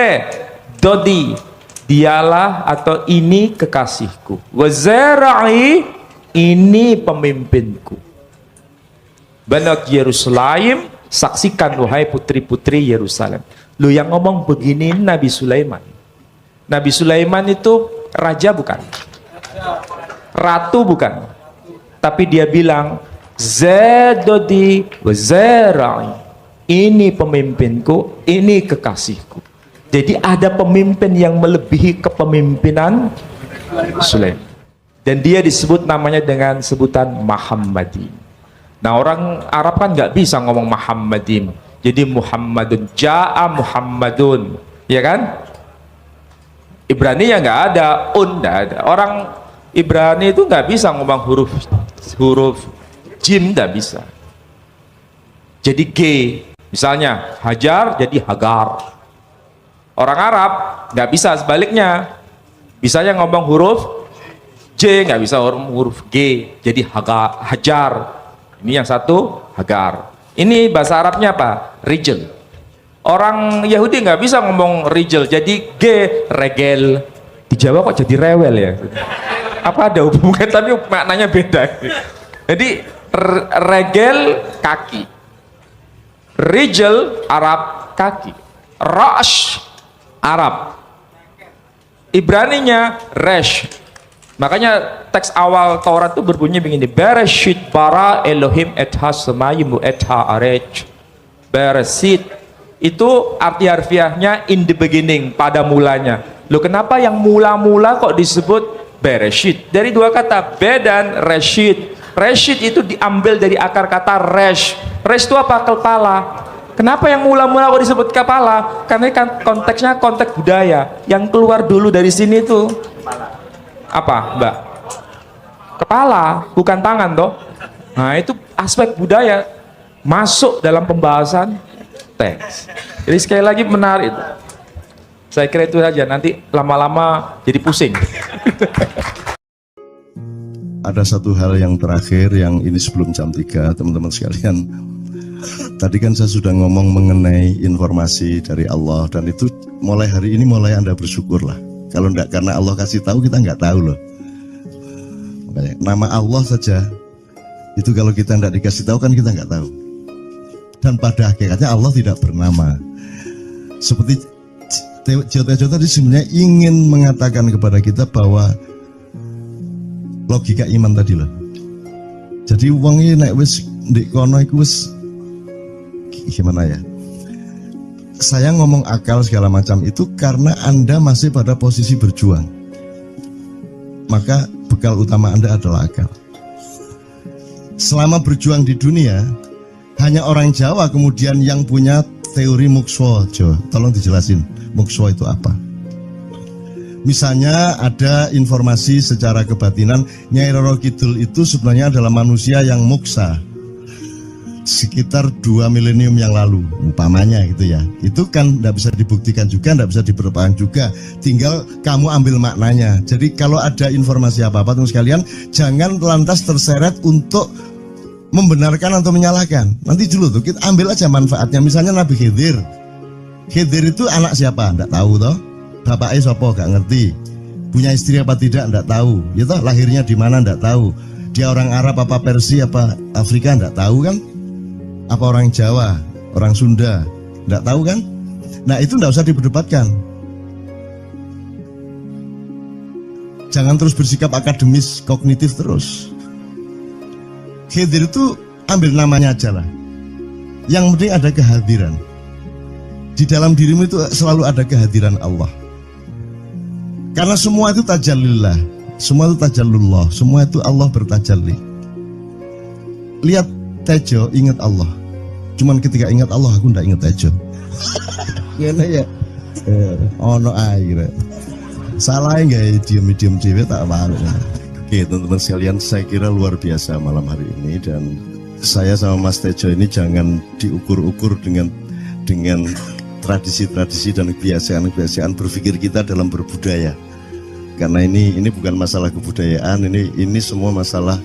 dodi. Dialah atau ini kekasihku. Wa zara'i, ini pemimpinku. Banat Yerusalem, saksikan wahai putri-putri Yerusalem. Lu yang ngomong begini Nabi Sulaiman. Nabi Sulaiman itu raja bukan? Ratu bukan? Tapi dia bilang Zedodi wa zara'i, ini pemimpinku, ini kekasihku. Jadi ada pemimpin yang melebihi kepemimpinan Sulaiman. Dan dia disebut namanya dengan sebutan Muhammadin. Nah, orang Arab kan nggak bisa ngomong Muhammadin. Jadi Muhammadun, Ja'a Muhammadun, ya kan? Ibrani ya nggak ada, nggak ada. Orang Ibrani itu nggak bisa ngomong huruf jim, nggak bisa. Jadi G, misalnya Hajar jadi Hagar. Orang Arab nggak bisa sebaliknya. Bisanya ngomong huruf J, nggak bisa huruf G, jadi Hajar. Ini yang satu Hagar. Ini bahasa Arabnya apa? Rijal. Orang Yahudi nggak bisa ngomong rijal, jadi G, regel. Di Jawa kok jadi rewel ya? Apa ada hubungan? Tapi maknanya beda. Jadi regel kaki, rijal Arab kaki, rash Arab, Ibraninya resh. Makanya teks awal Taurat itu berbunyi begini: Bereshit bara Elohim et ha-samayim et ha-arech. Bereshit itu arti harfiahnya in the beginning, pada mulanya. Loh, kenapa yang mula-mula kok disebut Bereshit? Dari dua kata, be dan reshit. Reshit itu diambil dari akar kata resh. Resh itu apa? Kepala. Kenapa yang mula-mula kok disebut kepala? Karena kan konteksnya konteks budaya. Yang keluar dulu dari sini itu apa, Mbak? Kepala, bukan tangan toh. Nah, itu aspek budaya masuk dalam pembahasan teks. Jadi sekali lagi menarik. Saya kira itu saja, nanti lama-lama jadi pusing. Ada satu hal yang terakhir yang ini sebelum jam 3, teman-teman sekalian. Tadi kan saya sudah ngomong mengenai informasi dari Allah, dan itu mulai hari ini mulai Anda bersyukurlah. Kalau enggak karena Allah kasih tahu, kita enggak tahu loh. Makanya, nama Allah saja itu kalau kita enggak dikasih tahu kan kita enggak tahu. Dan pada hakikatnya Allah tidak bernama. Seperti Tejo tadi sebenarnya ingin mengatakan kepada kita bahwa logika iman tadi loh. Jadi wong ini nek wis ndek kono iku wis gimana ya? Saya ngomong akal segala macam itu karena Anda masih pada posisi berjuang. Maka bekal utama Anda adalah akal. Selama berjuang di dunia, hanya orang Jawa kemudian yang punya teori mukswa. Jo, tolong dijelasin mukswa itu apa? Misalnya ada informasi secara kebatinan Nyai Roro Kidul itu sebenarnya adalah manusia yang muksa sekitar 2 milenium yang lalu, umpamanya gitu ya. Itu kan tidak bisa dibuktikan juga, tidak bisa diperpanjang juga. Tinggal kamu ambil maknanya. Jadi kalau ada informasi apa-apa teman sekalian, jangan lantas terseret untuk membenarkan atau menyalahkan. Nanti dulu tuh kita ambil aja manfaatnya. Misalnya Nabi Khidir. Khidir itu anak siapa? Tidak tahu toh. Bapaknya siapa? Gak ngerti. Punya istri apa tidak? Tidak tahu. Ya toh, lahirnya di mana? Tidak tahu. Dia orang Arab apa Persia apa Afrika? Tidak tahu kan? Apa orang Jawa, orang Sunda? Tidak tahu kan? Nah itu tidak usah diperdebatkan. Jangan terus bersikap akademis, kognitif terus. Khidir itu ambil namanya aja lah. Yang penting ada kehadiran. Di dalam dirimu itu selalu ada kehadiran Allah. Karena semua itu tajallillah, semua itu tajallullah, semua itu Allah bertajalli. Lihat Tejo ingat Allah. Cuman ketika ingat Allah aku ndak ingat Tejo. Gimana ya? Ono air. Salah nggak diem dewe tak malu. Oke teman-teman sekalian, saya kira luar biasa malam hari ini, dan saya sama Mas Tejo ini jangan diukur-ukur dengan tradisi-tradisi dan kebiasaan-kebiasaan berpikir kita dalam berbudaya. Karena ini bukan masalah kebudayaan, ini semua masalah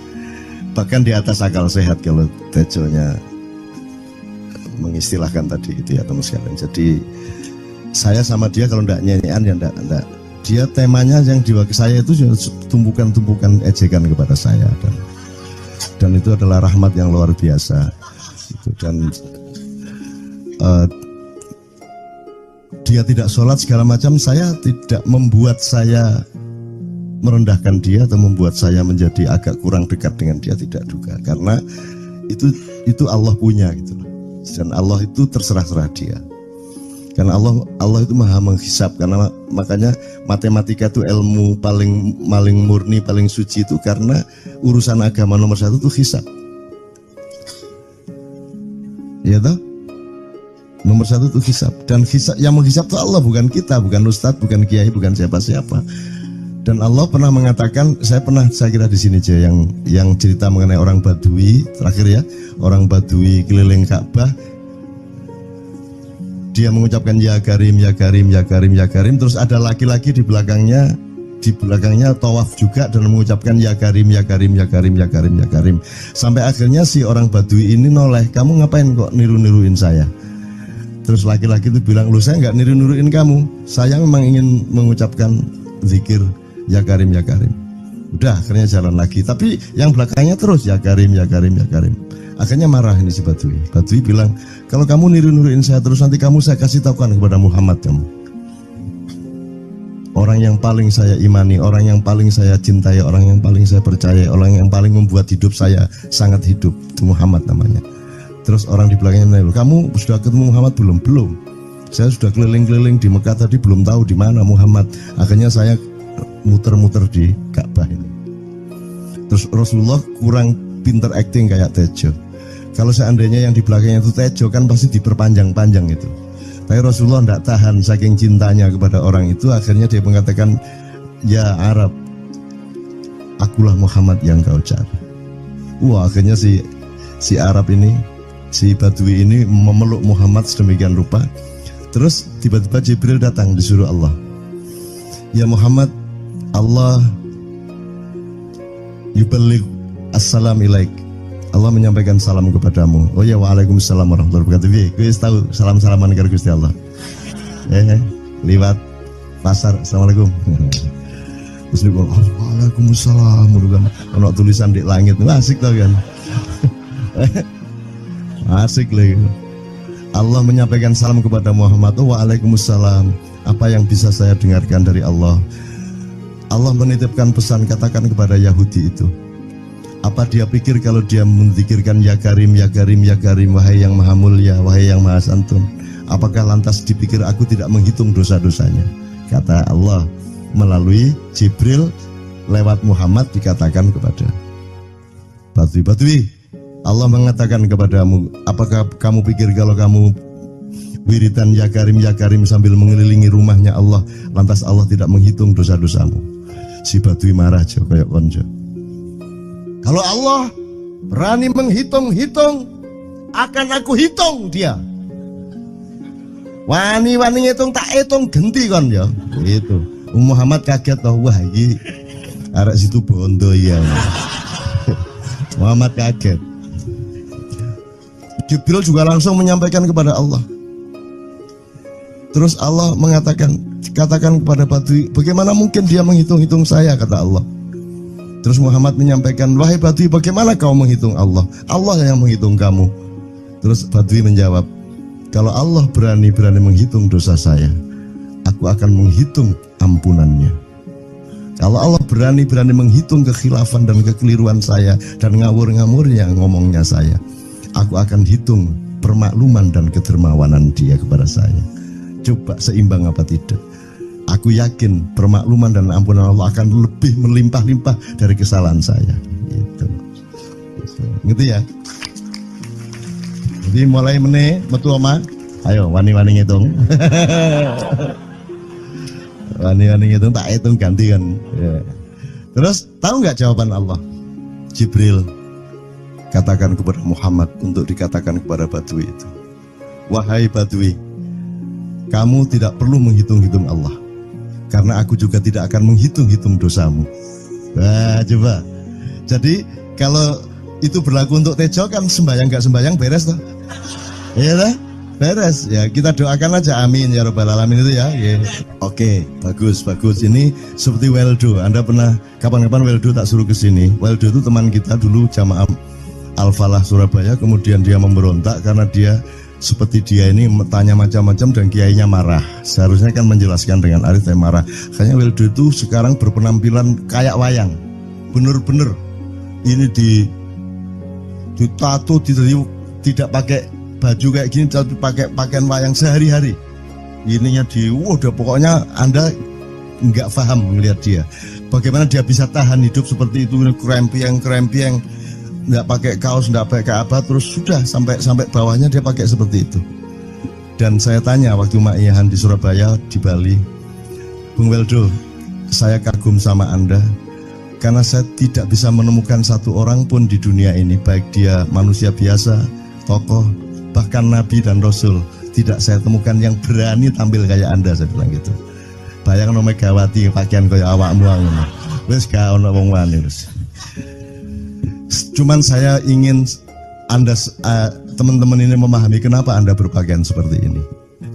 bahkan di atas akal sehat kalau Tejonya mengistilahkan tadi itu ya teman sekalian. Jadi saya sama dia kalau ndak nyanyian ya ndak. Dia temanya yang diwakili saya itu tumpukan-tumpukan ejekan kepada saya, dan itu adalah rahmat yang luar biasa. Dan dia tidak sholat segala macam, saya tidak membuat saya merendahkan dia atau membuat saya menjadi agak kurang dekat dengan dia, tidak juga, karena itu Allah punya gitu loh. Dan Allah itu terserah-serah dia, karena Allah itu maha menghisap. Karena makanya matematika itu ilmu paling murni, paling suci itu karena urusan agama nomor 1 itu hisap, ya toh. Nomor 1 itu hisab, dan hisab, yang menghisab itu Allah, bukan kita, bukan ustadz, bukan kiai, bukan siapa-siapa. Dan Allah pernah mengatakan, saya kira di sini aja yang cerita mengenai orang Badui terakhir ya, orang Badui keliling Ka'bah, dia mengucapkan ya Karim, ya Karim, ya Karim, ya Karim, terus ada laki-laki di belakangnya tawaf juga dan mengucapkan ya Karim, ya Karim, ya Karim, ya Karim, ya Karim, sampai akhirnya si orang Badui ini noleh, kamu ngapain kok niru-niruin saya? Terus laki-laki itu bilang, loh saya nggak niru-niruin kamu, saya memang ingin mengucapkan zikir ya Karim, ya Karim. Udah akhirnya jalan lagi, tapi yang belakangnya terus ya Karim, ya Karim, ya Karim. Akhirnya marah ini si Badui. Badui bilang, kalau kamu niru-niruin saya terus, nanti saya kasih tahukan kepada Muhammad kamu. Orang yang paling saya imani, orang yang paling saya cintai, orang yang paling saya percaya, orang yang paling membuat hidup saya sangat hidup, itu Muhammad namanya. Terus orang di belakangnya menanya, kamu sudah ketemu Muhammad belum? Belum. Saya sudah keliling-keliling di Mekah tadi, belum tahu di mana Muhammad. Akhirnya saya muter-muter di Ka'bah ini. Terus Rasulullah kurang pinter acting kayak Tejo. Kalau seandainya yang di belakangnya itu tejo kan pasti diperpanjang-panjang itu. Tapi Rasulullah tidak tahan saking cintanya kepada orang itu, akhirnya dia mengatakan, ya Arab, akulah Muhammad yang kau cari. Wah, akhirnya si Arab ini, si Badui ini memeluk Muhammad sedemikian rupa. Terus tiba-tiba Jibril datang disuruh Allah, ya Muhammad, Allah yuballigh assalam ilaik, Allah menyampaikan salam kepadamu. Oh ya, waalaikumsalam warahmatullahi wabarakatuh. Gue tahu salam-salaman karo Gusti Allah. Liwat pasar, assalamualaikum. Terus dia bilang, waalaikumsalam. Ono tulisan di langit, asik tau kan? Asik lagi. Allah menyampaikan salam kepada Muhammad. Oh, waalaikumsalam. Apa yang bisa saya dengarkan dari Allah? Allah menitipkan pesan, katakan kepada Yahudi itu. Apa dia pikir kalau dia menzikirkan ya Karim, ya Karim, ya Karim, wahai yang maha mulia, wahai yang maha santun, apakah lantas dipikir aku tidak menghitung dosa-dosanya? Kata Allah melalui Jibril lewat Muhammad dikatakan kepada Badui, Allah mengatakan kepadamu, apakah kamu pikir kalau kamu wiridan ya Karim sambil mengelilingi rumahnya Allah, lantas Allah tidak menghitung dosa-dosamu? Si Badui marah jo kayak konjo. Kalau Allah berani menghitung-hitung, akan aku hitung dia. Wani-wani hitung tak hitung genti kon ya. Itu. Muhammad kaget toh, wah iki arek situ bondo ya. Muhammad kaget. Jibril juga langsung menyampaikan kepada Allah. Terus Allah mengatakan, katakan kepada Badui, bagaimana mungkin dia menghitung-hitung saya, kata Allah. Terus Muhammad menyampaikan, wahai Badui, bagaimana kau menghitung Allah? Allah yang menghitung kamu. Terus Badui menjawab, kalau Allah berani menghitung dosa saya, aku akan menghitung ampunannya. Kalau Allah berani menghitung kekhilafan dan kekeliruan saya dan ngawur-ngawurnya ngomongnya saya, aku akan hitung permakluman dan kedermawanan dia kepada saya. Coba seimbang apa tidak? Aku yakin permakluman dan ampunan Allah akan lebih melimpah-limpah dari kesalahan saya. Gitu ya. Jadi mulai metu oma, ayo wani-wani ngitung. Wani-wani ngitung tak hitung ganti kan. Ya. Terus tahu nggak jawaban Allah? Jibril katakan kepada Muhammad untuk dikatakan kepada Badui itu, wahai Badui, kamu tidak perlu menghitung-hitung Allah, karena aku juga tidak akan menghitung-hitung dosamu. Wah, coba. Jadi kalau itu berlaku untuk Tejo kan sembahyang gak sembahyang beres toh? Iya lah, beres. Ya kita doakan aja, amin ya robbal alamin itu ya. Yeah. Oke, bagus. Ini seperti Weldo. Anda pernah kapan-kapan Weldo tak suruh ke sini? Weldo itu teman kita dulu jamaah Al-Falah Surabaya, kemudian dia memberontak karena dia seperti dia ini tanya macam-macam dan kiainya marah. Seharusnya kan menjelaskan dengan arif, tapi marah. Kayaknya Weldo itu sekarang berpenampilan kayak wayang, bener-bener ini ditato, tidak pakai baju kayak gini, tapi pakai pakaian wayang sehari-hari. Ininya udah pokoknya Anda nggak paham melihat dia. Bagaimana dia bisa tahan hidup seperti itu, krempiang, nggak pakai kaos, nggak pakai apa, terus sudah sampai bawahnya dia pakai seperti itu. Dan saya tanya waktu Ma'iyahan di Surabaya, di Bali, Bung Weldo, saya kagum sama Anda karena saya tidak bisa menemukan satu orang pun di dunia ini, baik dia manusia biasa, tokoh, bahkan Nabi dan Rasul, tidak saya temukan yang berani tampil kayak Anda. Saya bilang gitu. Bayangkan Megawati pakaian kayak awakmu ngono. Wis gak ono wong wani terus. Cuman saya ingin Anda teman-teman ini memahami kenapa Anda berpakaian seperti ini.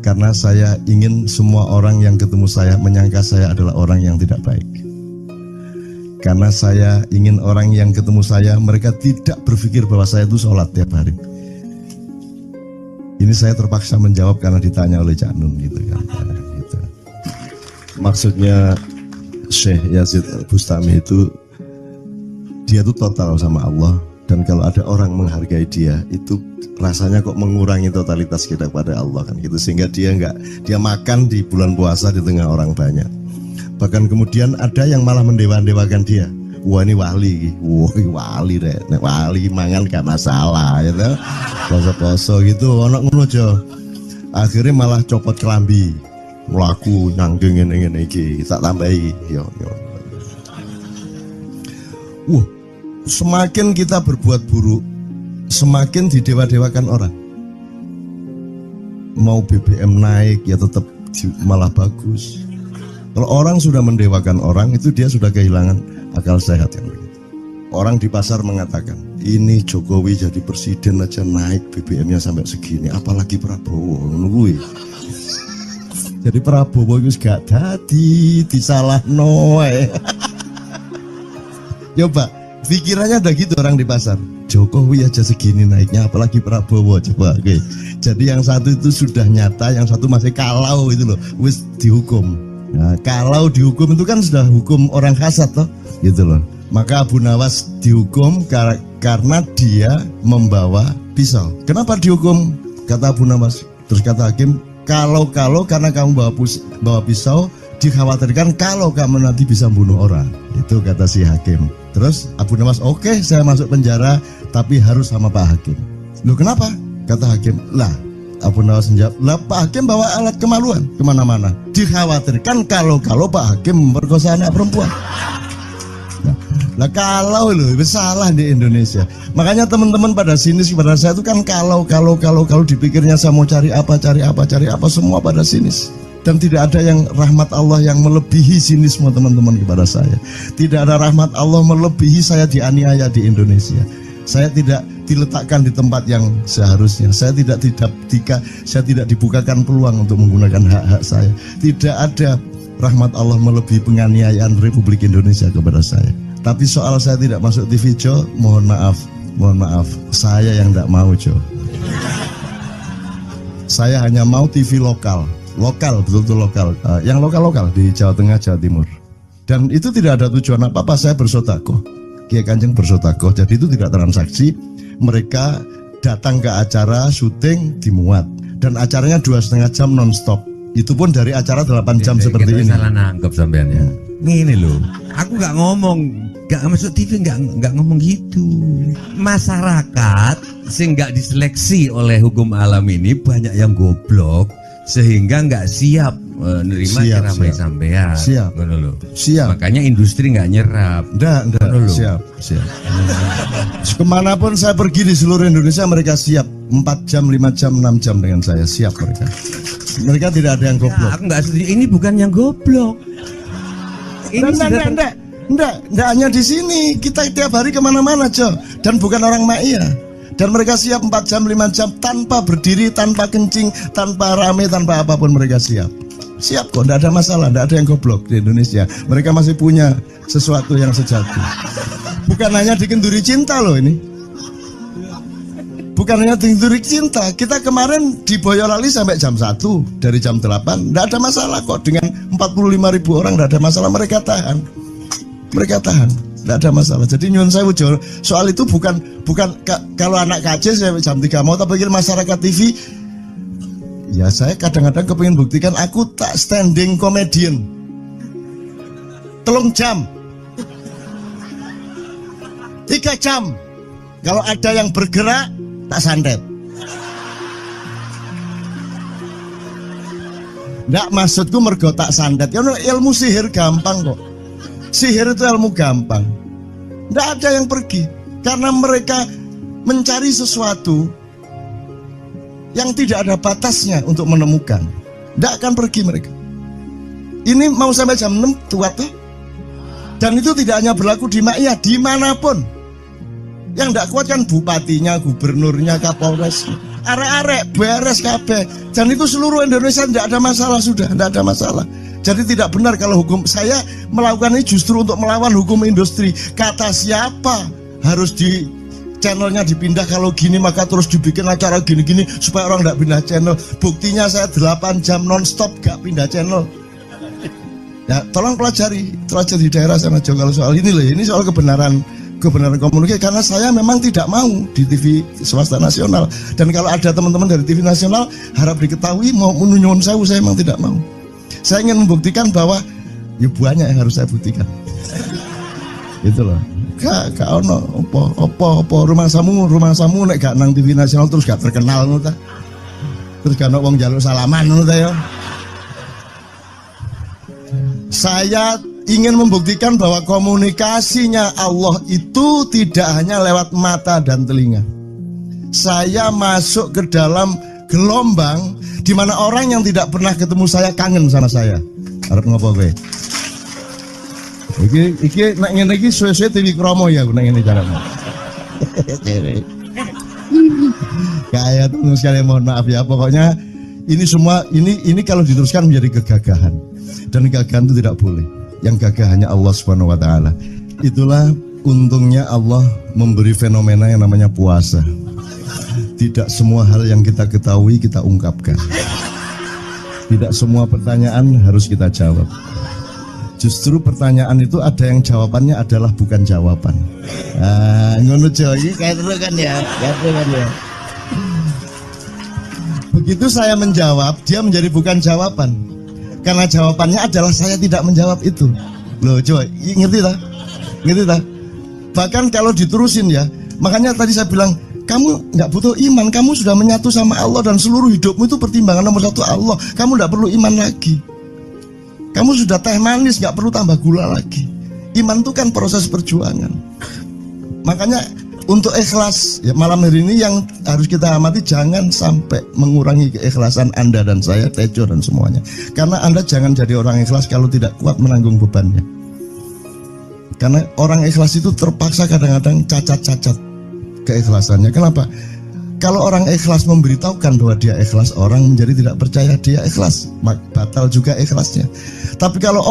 Karena saya ingin semua orang yang ketemu saya menyangka saya adalah orang yang tidak baik. Karena saya ingin orang yang ketemu saya, mereka tidak berpikir bahwa saya itu sholat tiap hari. Ini saya terpaksa menjawab karena ditanya oleh Cak Nun gitu kan. Gitu. Maksudnya Syekh Yazid Bustami itu, dia itu total sama Allah, dan kalau ada orang menghargai dia itu rasanya kok mengurangi totalitas kita kepada Allah kan gitu, sehingga dia makan di bulan puasa di tengah orang banyak. Bahkan kemudian ada yang malah mendewa-dewakan dia. wah ini wali, wah ini wali deh, nek wali mangan gak masalah, ya toh. Poso-poso gitu, ono ngono aja. Akhirnya malah copot kelambi, melaku nyanggeng ngene iki, tak tambahi, yo. Wah, semakin kita berbuat buruk, semakin didewa-dewakan orang. Mau BBM naik ya tetap malah bagus. Kalau orang sudah mendewakan orang, itu dia sudah kehilangan akal sehat yang begitu. Orang di pasar mengatakan, ini Jokowi jadi presiden aja naik BBM-nya sampai segini, apalagi Prabowo nungguin. Jadi Prabowo itu gak dadi disalah noe. Coba pikirannya ada gitu orang di pasar. Jokowi aja segini naiknya, apalagi Prabowo, coba. Oke. Jadi yang satu itu sudah nyata, yang satu masih kalau itu loh, wis dihukum. Nah, kalau dihukum itu kan sudah hukum orang kasat toh, gitu loh. Maka Abu Nawas dihukum karena dia membawa pisau. Kenapa dihukum? Kata Abu Nawas. Terus kata hakim, kalau karena kamu bawa pisau, dikhawatirkan kalau kamu nanti bisa bunuh orang. Itu kata si hakim. Terus Abu Nawas, oke, saya masuk penjara, tapi harus sama Pak Hakim. Loh kenapa? Kata hakim, lah Abu Nawas menjawab, lah Pak Hakim bawa alat kemaluan kemana-mana. Dikhawatirkan kalau Pak Hakim memperkosa anak perempuan. Nah kalau loh, itu salah di Indonesia. Makanya teman-teman pada sinis kepada saya itu kan kalau dipikirnya saya mau cari apa, semua pada sinis. Dan tidak ada yang rahmat Allah yang melebihi sinisme teman-teman kepada saya. Tidak ada rahmat Allah melebihi saya dianiaya di Indonesia. Saya tidak diletakkan di tempat yang seharusnya. Saya tidak dibukakan peluang untuk menggunakan hak-hak saya. Tidak ada rahmat Allah melebihi penganiayaan Republik Indonesia kepada saya. Tapi soal saya tidak masuk TV Jo, mohon maaf, saya yang tidak mau Jo. Saya hanya mau TV lokal, betul-betul lokal, yang lokal di Jawa Tengah, Jawa Timur. Dan itu tidak ada tujuan apa-apa, saya bersodakoh, Kiai Kanjeng bersodakoh, jadi itu tidak transaksi. Mereka datang ke acara syuting dimuat, dan acaranya 2,5 jam non-stop. Itu pun dari acara 8 jam seperti ini. Salah nangkep sampean ya. Ngene loh, aku nggak ngomong, nggak masuk TV, nggak ngomong gitu. Masyarakat sing nggak diseleksi oleh hukum alam ini banyak yang goblok sehingga nggak siap menerima ceramah sampean. Siap. Siap. Makanya industri nggak nyerap. Nggak. Siap. Kemanapun saya pergi di seluruh Indonesia mereka siap 4 jam, 5 jam, 6 jam dengan saya, siap mereka. Mereka tidak ada yang goblok. Aku nggak setuju. Ini bukan yang goblok. Enggak hanya di sini, kita tiap hari kemana-mana Jo, dan bukan orang Ma'iyah. Dan mereka siap 4 jam, 5 jam tanpa berdiri, tanpa kencing, tanpa rame, tanpa apapun mereka siap. Siap kok, tidak ada masalah, tidak ada yang goblok di Indonesia. Mereka masih punya sesuatu yang sejati. Bukan hanya dikenduri cinta loh ini. Bukan hanya dikenduri cinta. Kita kemarin di Boyolali sampai jam 1, dari jam 8, tidak ada masalah kok. Dengan 45.000 orang tidak ada masalah, mereka tahan. Tidak ada masalah. Jadi nyuwun sewu soal itu bukan kalau anak KJ saya jam 3 mau tak pikir masyarakat TV. Ya saya kadang-kadang kepingin buktikan aku tak standing comedian 3 jam 3 jam. Kalau ada yang bergerak tak santet. Nggak, maksudku mergo tak santet. Ya ilmu sihir gampang kok. Sihir itu ilmu gampang. Nggak ada yang pergi karena mereka mencari sesuatu yang tidak ada batasnya untuk menemukan. Nggak akan pergi mereka. Ini mau sampai jam 6 tuat tuh. Dan itu tidak hanya berlaku di Ma'iyah, dimanapun. Yang nggak kuat kan bupatinya, gubernurnya, kapolres, arek-arek beres kabeh. Dan itu seluruh Indonesia tidak ada masalah, sudah tidak ada masalah. Jadi tidak benar kalau hukum, saya melakukan ini justru untuk melawan hukum industri. Kata siapa harus di channelnya dipindah, kalau gini maka terus dibikin acara gini-gini supaya orang tidak pindah channel. Buktinya saya 8 jam non-stop gak pindah channel. Ya tolong pelajari di daerah sana Jo, kalau soal ini loh, ini soal kebenaran komunikasi, karena saya memang tidak mau di TV swasta nasional. Dan kalau ada teman-teman dari TV nasional harap diketahui mau nyuwun sewu, saya memang tidak mau. Saya ingin membuktikan bahwa ya banyak yang harus saya buktikan. Itu loh. Gak ono apa rumah samu nek gak nang TV nasional terus gak terkenal ngono ta. Terus gak ono wong njaluk salaman ngono ta ya. Saya ingin membuktikan bahwa komunikasinya Allah itu tidak hanya lewat mata dan telinga. Saya masuk ke dalam gelombang di mana orang yang tidak pernah ketemu saya kangen sama saya. Arep ngopo kowe? Iki nek ngene iki suwe-suwe TV Kromo ya nek ngene carane. Kayak tuh sekali mohon maaf ya, pokoknya ini semua ini kalau diteruskan menjadi kegagahan. Dan kegagahan itu tidak boleh. Yang gagah hanya Allah Subhanahu wa taala. Itulah untungnya Allah memberi fenomena yang namanya puasa. Tidak semua hal yang kita ketahui kita ungkapkan. Tidak semua pertanyaan harus kita jawab. Justru pertanyaan itu ada yang jawabannya adalah bukan jawaban. Ngono iki kayak terus kan ya, Begitu saya menjawab, dia menjadi bukan jawaban. Karena jawabannya adalah saya tidak menjawab itu. Loh, coba ngerti tak? Ngerti tak? Bahkan kalau diterusin ya, makanya tadi saya bilang, kamu nggak butuh iman, kamu sudah menyatu sama Allah dan seluruh hidupmu itu pertimbangan nomor satu Allah. Kamu nggak perlu iman lagi. Kamu sudah teh manis, nggak perlu tambah gula lagi. Iman itu kan proses perjuangan. Makanya untuk ikhlas ya, malam hari ini yang harus kita amati, jangan sampai mengurangi keikhlasan Anda dan saya, Tejo dan semuanya. Karena Anda jangan jadi orang ikhlas kalau tidak kuat menanggung bebannya. Karena orang ikhlas itu terpaksa kadang-kadang cacat-cacat keikhlasannya. Kenapa? Kalau orang ikhlas memberitahukan bahwa dia ikhlas, orang menjadi tidak percaya dia ikhlas, batal juga ikhlasnya. Tapi kalau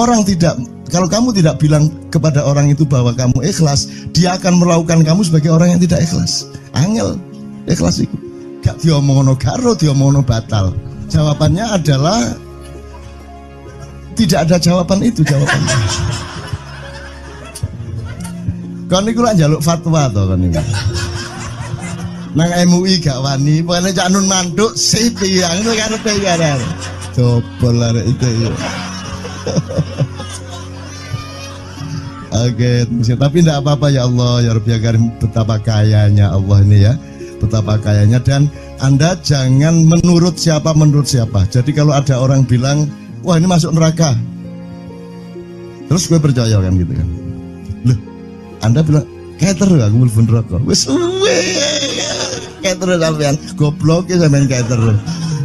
kamu tidak bilang kepada orang itu bahwa kamu ikhlas, dia akan melakukan kamu sebagai orang yang tidak ikhlas. Angel ikhlas itu. Gak diomongono karo, diomongono batal. Jawabannya adalah tidak ada jawaban itu jawabannya. Kon niku lak njaluk fatwa to kon niku. Nang MUI gak wani, pokoknya Cak Nun manduk sip ya, ngono karepe ya. Coba arek itu ya. Oke, tapi tidak apa-apa ya Allah, ya Rabbi Karim, betapa kayanya Allah ini ya. Betapa kayanya, dan Anda jangan menurut siapa. Jadi kalau ada orang bilang, wah ini masuk neraka, terus gue percaya kan gitu kan. Loh, Anda bilang, kater aku mlebu neraka. Wis kater sampean, goblok ya sampean kater.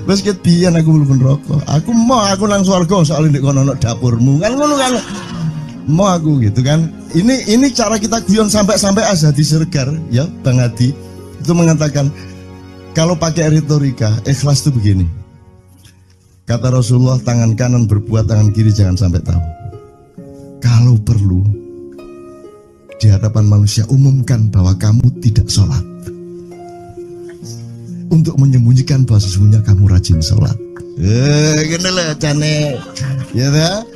Wis ket biyen aku mlebu neraka. Aku nang swarga soal ndek kono dapurmu. Kan ngono kan. Mau aku gitu kan. Ini cara kita guyon sampai Azhadi Sergar ya, Bang Hadi itu mengatakan kalau pakai retorika ikhlas itu begini. Kata Rasulullah, tangan kanan berbuat, tangan kiri jangan sampai tahu. Kalau perlu di hadapan manusia umumkan bahwa kamu tidak sholat, untuk menyembunyikan bahwa sesungguhnya kamu rajin sholat. Gini lah cane, ya dah.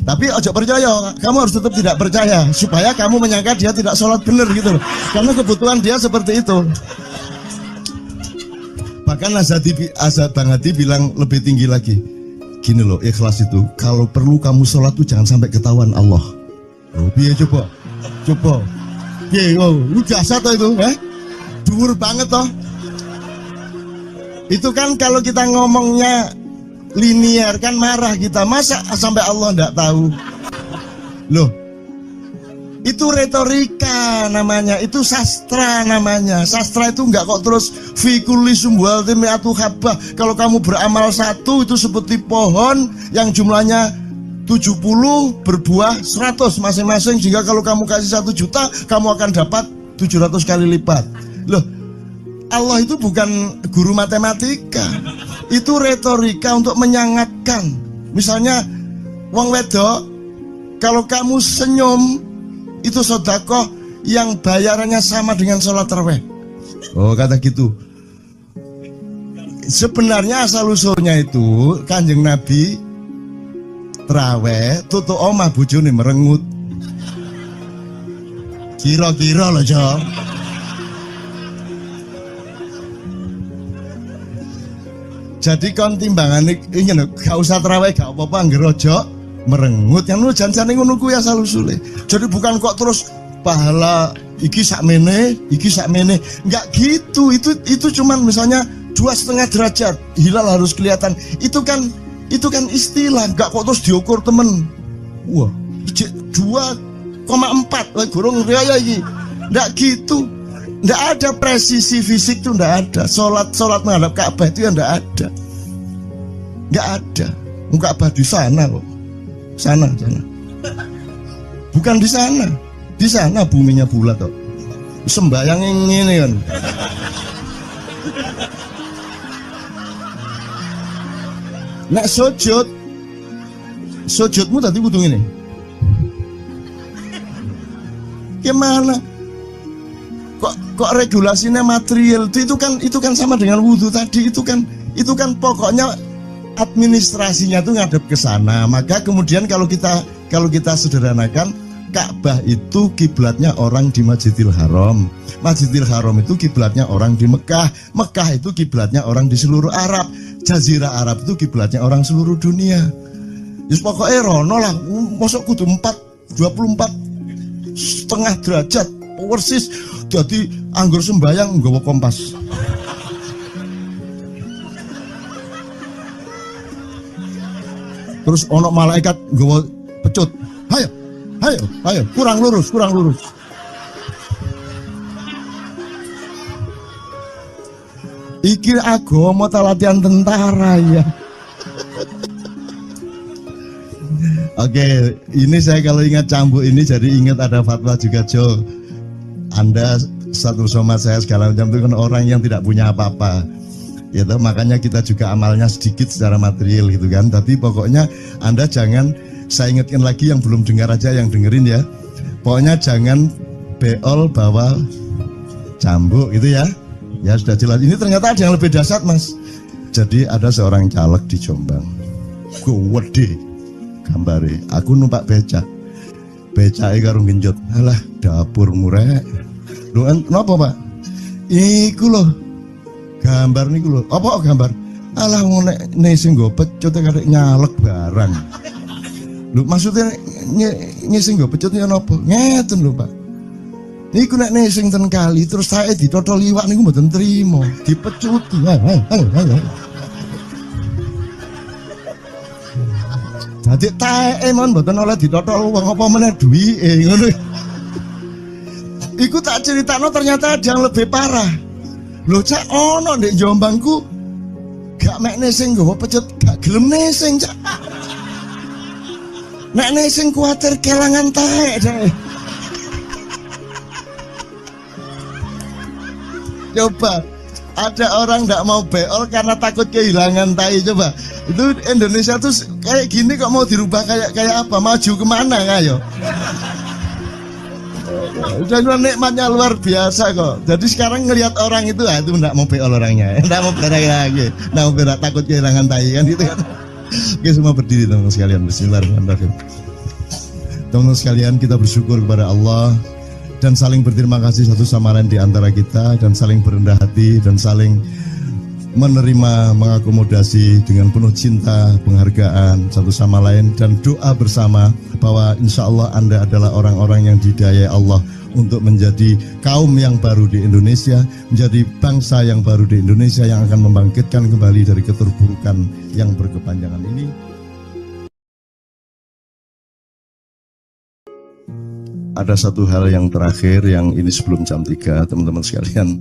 Tapi ojo percaya, kamu harus tetap tidak percaya supaya kamu menyangka dia tidak sholat benar gitu loh. Karena kebutuhan dia seperti itu. Bahkan Bang Hadi bilang lebih tinggi lagi. Gini loh, ikhlas itu kalau perlu kamu sholat tuh jangan sampai ketahuan Allah. Oh, biar coba. Biar, lu jasa toh itu, dhuwur banget toh. Itu kan kalau kita ngomongnya linear kan marah kita, masa sampai Allah enggak tahu. Loh, itu retorika namanya, itu sastra namanya. Sastra itu enggak kok terus fikuli sumbual timiatu habah. Kalau kamu beramal satu itu seperti pohon yang jumlahnya 70 berbuah 100 masing-masing, sehingga kalau kamu kasih 1 juta kamu akan dapat 700 kali lipat. Loh, Allah itu bukan guru matematika, itu retorika untuk menyangatkan. Misalnya wong wedok, kalau kamu senyum itu sedekah yang bayarannya sama dengan sholat tarawih. Oh, kata gitu. Sebenarnya asal usulnya itu Kanjeng Nabi tarawih tutuk omah bojone merengut. Kira-kira loh, Jo. Jadi kon timbangan ini gak usah tarawih gak apa-apa, ngger ojo merengut yang lu janjane ngono kuwi asal usule. Jadi bukan kok terus pahala iki sakmene, enggak gitu. Itu cuman misalnya 2,5 derajat hilal harus kelihatan. Itu kan istilah, enggak kok terus diukur temen. Wah, 2,4 gurung raya iki. Enggak gitu. Enggak ada presisi fisik tuh, enggak ada. Salat menghadap Ka'bah itu ya enggak ada. Enggak ada. Ka'bah di sana kok. Sana. Bukan di sana. Di sana buminya bulat kok. Sembayang ini kan. Nek sujudmu tadi kudu ngene. Gimana? Kok regulasinya material itu kan sama dengan wudhu tadi, itu kan pokoknya administrasinya tuh ngadep ke sana. Maka kemudian kalau kita sederhanakan, Ka'bah itu kiblatnya orang di Masjidil Haram. Masjidil Haram itu kiblatnya orang di Mekah. Mekah itu kiblatnya orang di seluruh Arab. Jazirah Arab itu kiblatnya orang seluruh dunia. Just pokoknya rono lah, masuk kudu 24,5 derajat persis. Jadi anggur sembayang nggawa kompas. Terus ono malaikat nggawa pecut. Ayo, kurang lurus. Iki agama ta latihan tentara ya. Oke, ini saya kalau ingat cambuk ini jadi ingat ada fatwa juga, Jo. Anda satu sama saya segala macam itu kan orang yang tidak punya apa-apa. Ya toh, makanya kita juga amalnya sedikit secara material gitu kan. Tapi pokoknya Anda jangan, saya ingatkan lagi yang belum dengar aja yang dengerin ya. Pokoknya jangan beol bawa cambuk gitu ya. Ya sudah jelas. Ini ternyata ada yang lebih dahsyat, Mas. Jadi ada seorang caleg di Jombang. Gede gambare. Aku numpak becak. Becake karo genjot. Alah, dapur murek. Lho napa, Pak? Iku lho. Gambar niku lho. Apa gambar? Alah ngene sing nggo pecut karek nyalek barang. Lho maksudnya sing nggo pecut ya napa? Ngeten lho, Pak. Niku nek sing ten kali terus saya ditotol iwak niku mboten trimo, dipecuti. Dadi taeke mon mboten oleh ditotol wong apa meneh duwike ngono. Iku tak critakno ternyata ada yang lebih parah. Lho Cak ono ndek Jombangku gak mek nesing nggawa pecut, gak gelem nesing Cak. Nek nesing kuwatir kelangan taek Cak. Coba ada orang nggak mau beol karena takut kehilangan tai. Coba itu Indonesia tuh kayak gini kok mau dirubah kayak apa? Maju kemana kayo? Jadi nikmatnya luar biasa kok. Jadi sekarang ngelihat orang itu nggak mau beol orangnya, nggak mau berak lagi, nggak mau berak, takut kehilangan tai kan gitu kan? Oke, semua berdiri teman-teman sekalian. Bismillahirrahmanirrahim. Teman-teman sekalian, kita bersyukur kepada Allah dan saling berterima kasih satu sama lain di antara kita, dan saling berendah hati dan saling menerima, mengakomodasi dengan penuh cinta, penghargaan satu sama lain, dan doa bersama bahwa insya Allah Anda adalah orang-orang yang dihidayai Allah untuk menjadi kaum yang baru di Indonesia, menjadi bangsa yang baru di Indonesia yang akan membangkitkan kembali dari keterpurukan yang berkepanjangan ini. Ada satu hal yang terakhir yang ini sebelum jam 3, teman-teman sekalian.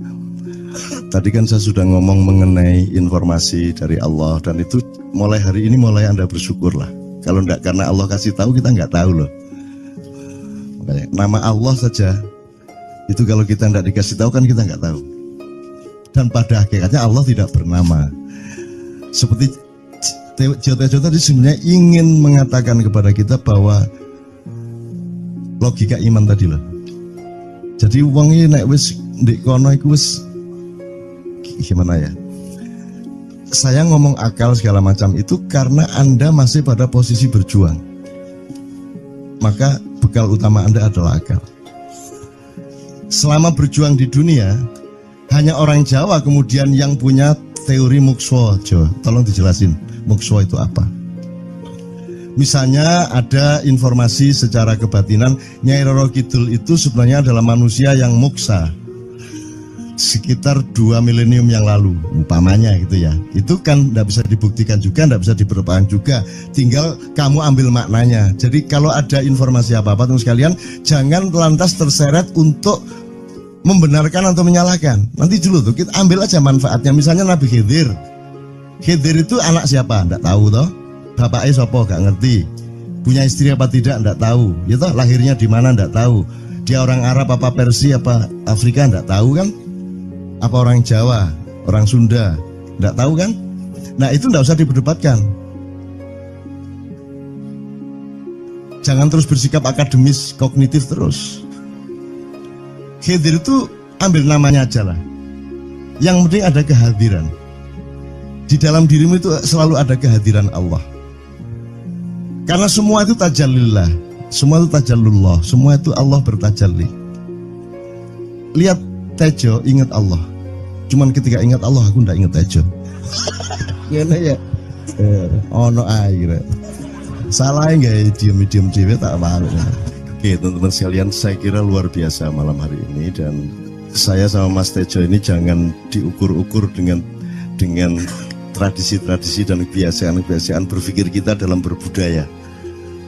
Tadi kan saya sudah ngomong mengenai informasi dari Allah, dan itu mulai hari ini mulai Anda bersyukurlah. Kalau enggak karena Allah kasih tahu, kita enggak tahu loh. Makanya, nama Allah saja itu kalau kita enggak dikasih tahu kan kita enggak tahu. Dan pada hakikatnya Allah tidak bernama. Seperti Joto tadi sebenarnya ingin mengatakan kepada kita bahwa logika iman tadi loh. Jadi wong iki nek wis ndek kono iku wis gimana ya? Saya ngomong akal segala macam itu karena Anda masih pada posisi berjuang. Maka bekal utama Anda adalah akal. Selama berjuang di dunia, hanya orang Jawa kemudian yang punya teori mukswa. Jo, tolong dijelasin, mukswa itu apa? Misalnya ada informasi secara kebatinan Nyai Roro Kidul itu sebenarnya adalah manusia yang muksa sekitar 2 milenium yang lalu, umpamanya gitu ya. Itu kan tidak bisa dibuktikan juga, tidak bisa diperlukan juga. Tinggal kamu ambil maknanya. Jadi kalau ada informasi apa-apa teman sekalian, jangan lantas terseret untuk membenarkan atau menyalahkan. Nanti dulu tuh kita ambil aja manfaatnya. Misalnya Nabi Khidir. Khidir itu anak siapa? Tidak tahu toh. Bapaknya sopo gak ngerti, punya istri apa tidak ndak tahu, ya toh, lahirnya di mana ndak tahu, dia orang Arab apa Persia apa Afrika ndak tahu kan, apa orang Jawa, orang Sunda ndak tahu kan. Nah itu ndak usah diperdebatkan, jangan terus bersikap akademis kognitif terus. Khidir itu ambil namanya aja lah, yang penting ada kehadiran di dalam dirimu, itu selalu ada kehadiran Allah. Karena semua itu tajallillah, semua itu tajallullah, semua itu Allah bertajalli. Lihat Tejo, ingat Allah. Cuman ketika ingat Allah, aku ndak ingat Tejo. Gimana ya? Ono air. Salah nggak diem cewek tak malu. Oke teman-teman sekalian, saya kira luar biasa malam hari ini, dan saya sama Mas Tejo ini jangan diukur-ukur dengan tradisi-tradisi dan kebiasaan-kebiasaan berpikir kita dalam berbudaya.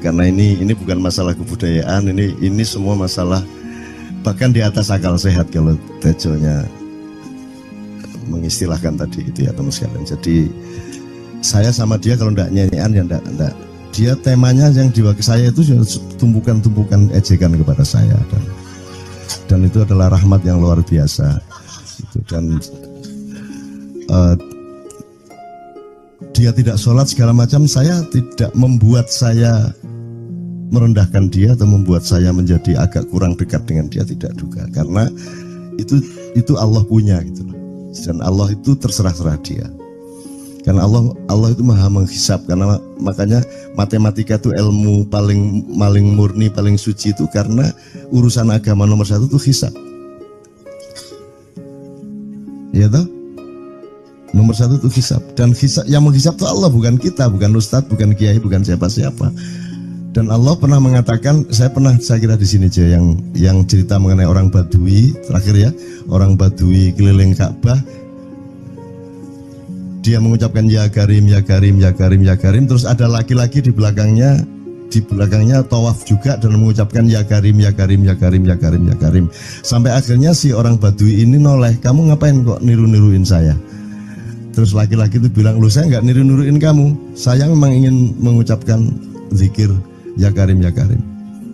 Karena ini bukan masalah kebudayaan, ini semua masalah bahkan di atas akal sehat kalau Tejonya mengistilahkan tadi itu ya teman sekalian. Jadi saya sama dia kalau ndak nyanyian ya ndak. Dia temanya yang diwakili saya itu tumpukan-tumpukan ejekan kepada saya, dan itu adalah rahmat yang luar biasa. Dan dia tidak sholat segala macam, saya tidak membuat saya merendahkan dia atau membuat saya menjadi agak kurang dekat dengan dia, tidak juga, karena itu Allah punya gitu loh. Dan Allah itu terserah-serah dia, karena Allah itu maha menghisap. Karena makanya matematika itu ilmu paling murni, paling suci itu, karena urusan agama nomor 1 itu hisap, ya toh. Nomor 1 itu hisab, dan hisab, yang menghisab itu Allah, bukan kita, bukan ustadz, bukan kiai, bukan siapa-siapa. Dan Allah pernah mengatakan, saya kira di sini aja yang cerita mengenai orang Badui terakhir ya, orang Badui keliling Ka'bah, dia mengucapkan ya Karim, ya Karim, ya Karim, ya Karim, terus ada laki-laki di belakangnya tawaf juga dan mengucapkan ya Karim, ya Karim, ya Karim, ya Karim, ya Karim, sampai akhirnya si orang Badui ini noleh, kamu ngapain kok niru-niruin saya? Terus laki-laki itu bilang, lu saya nggak niru-niruin kamu, saya memang ingin mengucapkan zikir ya Karim, ya Karim.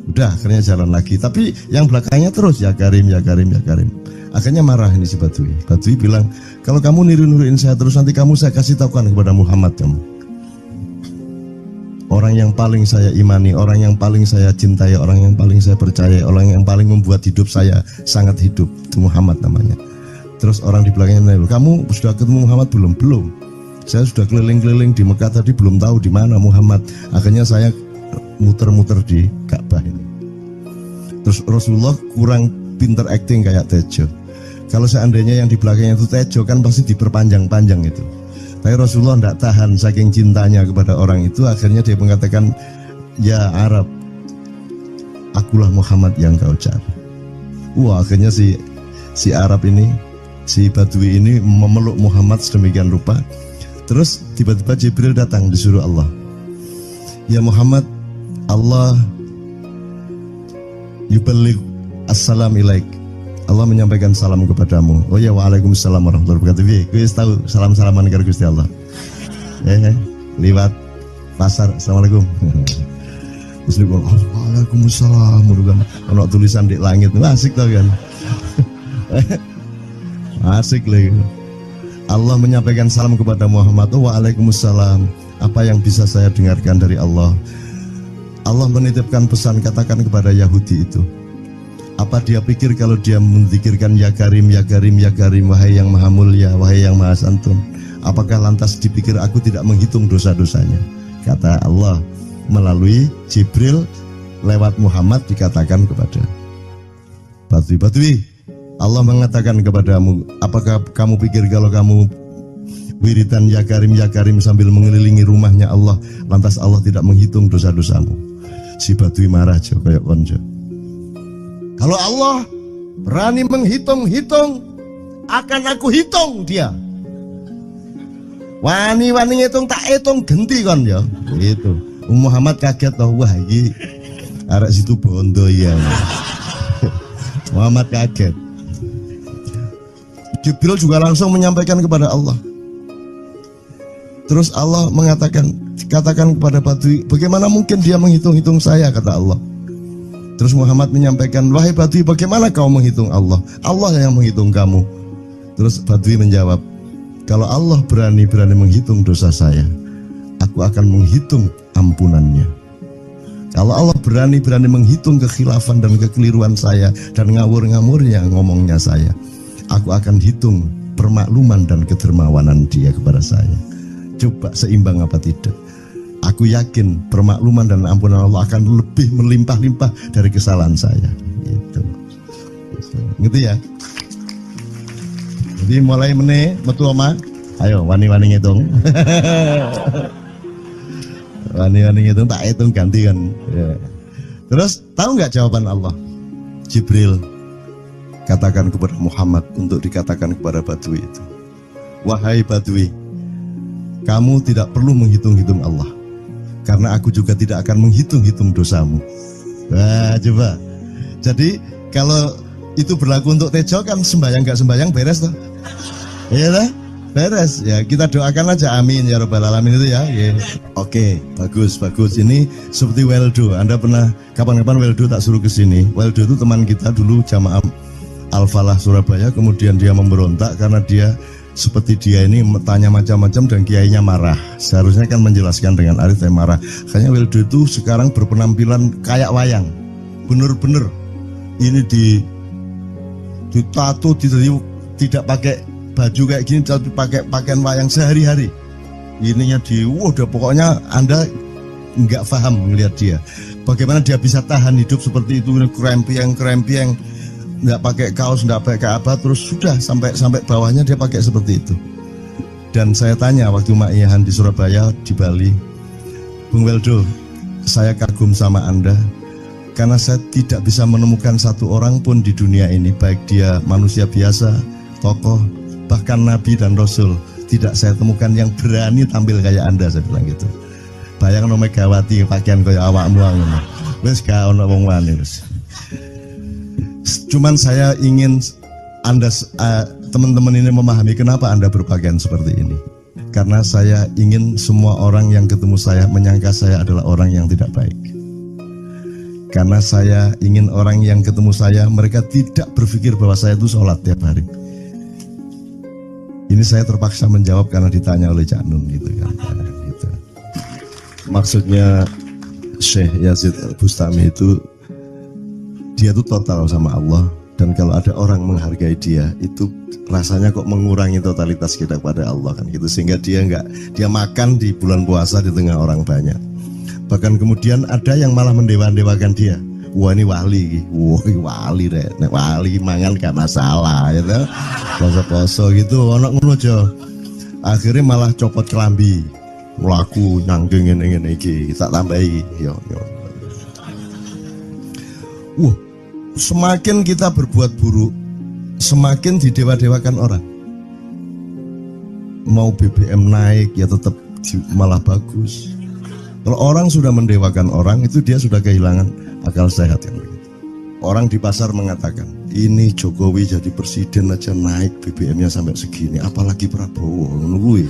Udah, akhirnya jalan lagi, tapi yang belakangnya terus ya Karim, ya Karim, ya Karim. Akhirnya marah ini si Badui. Badui bilang, kalau kamu niru-niruin saya terus, nanti saya kasih tahukan kepada Muhammad kamu. Orang yang paling saya imani, orang yang paling saya cintai, orang yang paling saya percaya, orang yang paling membuat hidup saya sangat hidup, itu Muhammad namanya. Terus orang di belakangnya nanya, kamu sudah ketemu Muhammad belum? Belum. Saya sudah keliling-keliling di Mekah tadi, belum tahu di mana Muhammad. Akhirnya saya muter-muter di Ka'bah ini. Terus Rasulullah kurang pinter acting kayak Tejo. Kalau seandainya yang di belakangnya itu Tejo, kan pasti diperpanjang-panjang itu. Tapi Rasulullah tidak tahan saking cintanya kepada orang itu, akhirnya dia mengatakan, ya Arab, akulah Muhammad yang kau cari. Wah, akhirnya si Arab ini, si Badui ini memeluk Muhammad sedemikian rupa. Terus tiba-tiba Jibril datang, disuruh Allah, ya Muhammad, Allah yuballigh assalam ilaik, Allah menyampaikan salam kepadamu. Oh ya, waalaikumsalam warahmatullahi wabarakatuh. Gue tahu salam-salaman karo Gusti Allah. Liwat pasar, assalamualaikum. Terus dia bilang, waalaikumsalam, ono tulisan di langit, asik tau kan. Asik lagi. Allah menyampaikan salam kepada Muhammad. Oh, waalaikumsalam. Apa yang bisa saya dengarkan dari Allah? Allah menitipkan pesan, katakan kepada Yahudi itu. Apa dia pikir kalau dia menzikirkan ya Karim, ya Karim, ya Karim, wahai yang maha mulia, wahai yang maha santun, apakah lantas dipikir aku tidak menghitung dosa-dosanya? Kata Allah melalui Jibril lewat Muhammad dikatakan kepada Badui, Allah mengatakan kepadamu, apakah kamu pikir kalau kamu wiridan ya Karim sambil mengelilingi rumahnya Allah, lantas Allah tidak menghitung dosa-dosamu. Si Badui marah aja kayak konco. Kalau Allah berani menghitung-hitung, akan aku hitung dia. Wani-wani ngitung tak hitung genti kon ya. Gitu. Muhammad kaget toh, wah iki arek situ bondo ya. Muhammad kaget. Jibril juga langsung menyampaikan kepada Allah. Terus Allah katakan kepada Badui, bagaimana mungkin dia menghitung-hitung saya, kata Allah. Terus Muhammad menyampaikan, wahai Badui, bagaimana kau menghitung Allah? Allah yang menghitung kamu. Terus Badui menjawab, kalau Allah berani menghitung dosa saya, aku akan menghitung ampunannya. Kalau Allah berani menghitung kekhilafan dan kekeliruan saya dan ngawur-ngawurnya ngomongnya saya, aku akan hitung permakluman dan kedermawanan dia kepada saya. Coba seimbang apa tidak? Aku yakin permakluman dan ampunan Allah akan lebih melimpah-limpah dari kesalahan saya. Gitu. Ngerti ya? Jadi mulai meneh metu oma, ayo wani-wani ngitung. Wani-wani ngitung tak hitung ganti kan. Ya. Terus tahu nggak jawaban Allah? Jibril katakan kepada Muhammad untuk dikatakan kepada Badui itu. Wahai Badui, kamu tidak perlu menghitung-hitung Allah, karena aku juga tidak akan menghitung-hitung dosamu. Wah, coba. Jadi kalau itu berlaku untuk Tejo kan sembahyang gak sembahyang beres toh? Iya lah, beres ya. Kita doakan aja, amin ya robbal alamin itu ya. Yeah. Oke, bagus. Ini seperti Weldo. Anda pernah kapan-kapan Weldo tak suruh ke sini? Weldo itu teman kita dulu jamaah Al-Falah Surabaya. Kemudian dia memberontak karena dia seperti dia ini tanya macam-macam dan kiainya marah. Seharusnya kan menjelaskan dengan arif, tapi marah. Kayaknya Weldo itu sekarang berpenampilan kayak wayang. Bener-bener ini ditato, tidak pakai baju kayak gini, tapi pakai pakaian wayang sehari-hari. Ininya udah pokoknya Anda nggak paham melihat dia. Bagaimana dia bisa tahan hidup seperti itu, krempiang, nggak pakai kaos, nggak pakai apa, terus sudah sampai bawahnya dia pakai seperti itu. Dan saya tanya waktu Ma'iyahan di Surabaya, di Bali, Bung Weldo, saya kagum sama Anda karena saya tidak bisa menemukan satu orang pun di dunia ini, baik dia manusia biasa, tokoh, bahkan Nabi dan Rasul, tidak saya temukan yang berani tampil kayak Anda, saya bilang gitu. Bayang no Megawati pakaian kayak awakmu ngono. Wis gak ono wong wani wis. Cuman saya ingin Anda teman-teman ini memahami kenapa Anda berpakaian seperti ini. Karena saya ingin semua orang yang ketemu saya menyangka saya adalah orang yang tidak baik. Karena saya ingin orang yang ketemu saya, mereka tidak berpikir bahwa saya itu sholat tiap hari. Ini saya terpaksa menjawab karena ditanya oleh Cak Nun gitu kan. Gitu. Maksudnya Syekh Yazid Bustami itu, dia itu total sama Allah. Dan kalau ada orang menghargai dia, itu rasanya kok mengurangi totalitas kita kepada Allah kan gitu. Sehingga dia makan di bulan puasa di tengah orang banyak. Bahkan kemudian ada yang malah mendewa-dewakan dia. Wah ini wali, wah ini wali deh, wali mangan gak masalah, ya gitu. Poso-poso gitu, ono ngono aja. Akhirnya malah copot kelambi, melaku nyanggeng ngene iki, tak tambahi, yo. Semakin kita berbuat buruk, semakin didewa-dewakan orang. Mau BBM naik ya tetap malah bagus. Kalau orang sudah mendewakan orang, itu dia sudah kehilangan akal sehat yang begitu. Orang di pasar mengatakan, ini Jokowi jadi presiden aja naik BBM-nya sampai segini, apalagi Prabowo nungguin.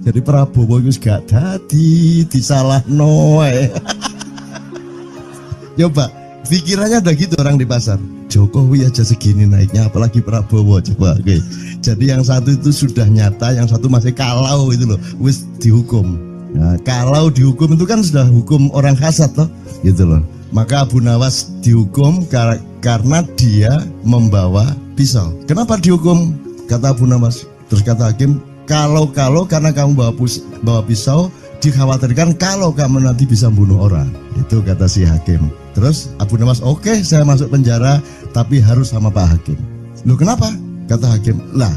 Jadi Prabowo itu gak dadi disalah noe. Coba pikirannya udah gitu orang di pasar. Jokowi aja segini naiknya, apalagi Prabowo, coba. Oke. Jadi yang satu itu sudah nyata, yang satu masih kalau itu loh, wis dihukum. Nah, kalau dihukum itu kan sudah hukum orang hasad toh, gitu loh. Maka Abu Nawas dihukum karena dia membawa pisau. Kenapa dihukum? Kata Abu Nawas. Terus kata hakim, kalau karena kamu bawa pisau, dikhawatirkan kalau kamu nanti bisa bunuh orang. Itu kata si hakim. Terus Abu Nawas, oke, saya masuk penjara, tapi harus sama Pak Hakim. Loh kenapa? Kata hakim, lah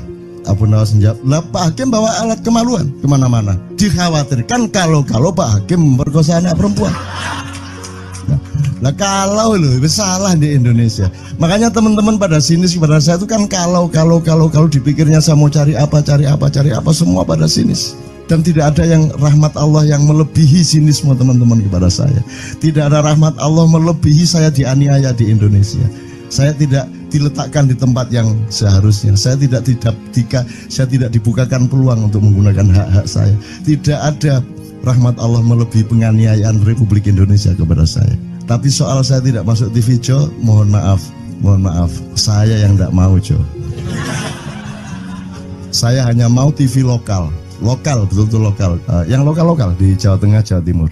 Abu Nawas menjawab, lah Pak Hakim bawa alat kemaluan kemana-mana. Dikhawatirkan kalau Pak Hakim memperkosa anak perempuan. Nah kalau loh, itu salah di Indonesia. Makanya teman-teman pada sinis kepada saya itu kan kalau dipikirnya saya mau cari apa semua pada sinis. Dan tidak ada yang rahmat Allah yang melebihi sinisme teman-teman kepada saya. Tidak ada rahmat Allah melebihi saya dianiaya di Indonesia. Saya tidak diletakkan di tempat yang seharusnya. Saya tidak dibukakan peluang untuk menggunakan hak-hak saya. Tidak ada rahmat Allah melebihi penganiayaan Republik Indonesia kepada saya. Tapi soal saya tidak masuk TV Jo, mohon maaf, saya yang tidak mau Jo. Saya hanya mau TV lokal, betul-betul lokal, yang lokal di Jawa Tengah, Jawa Timur.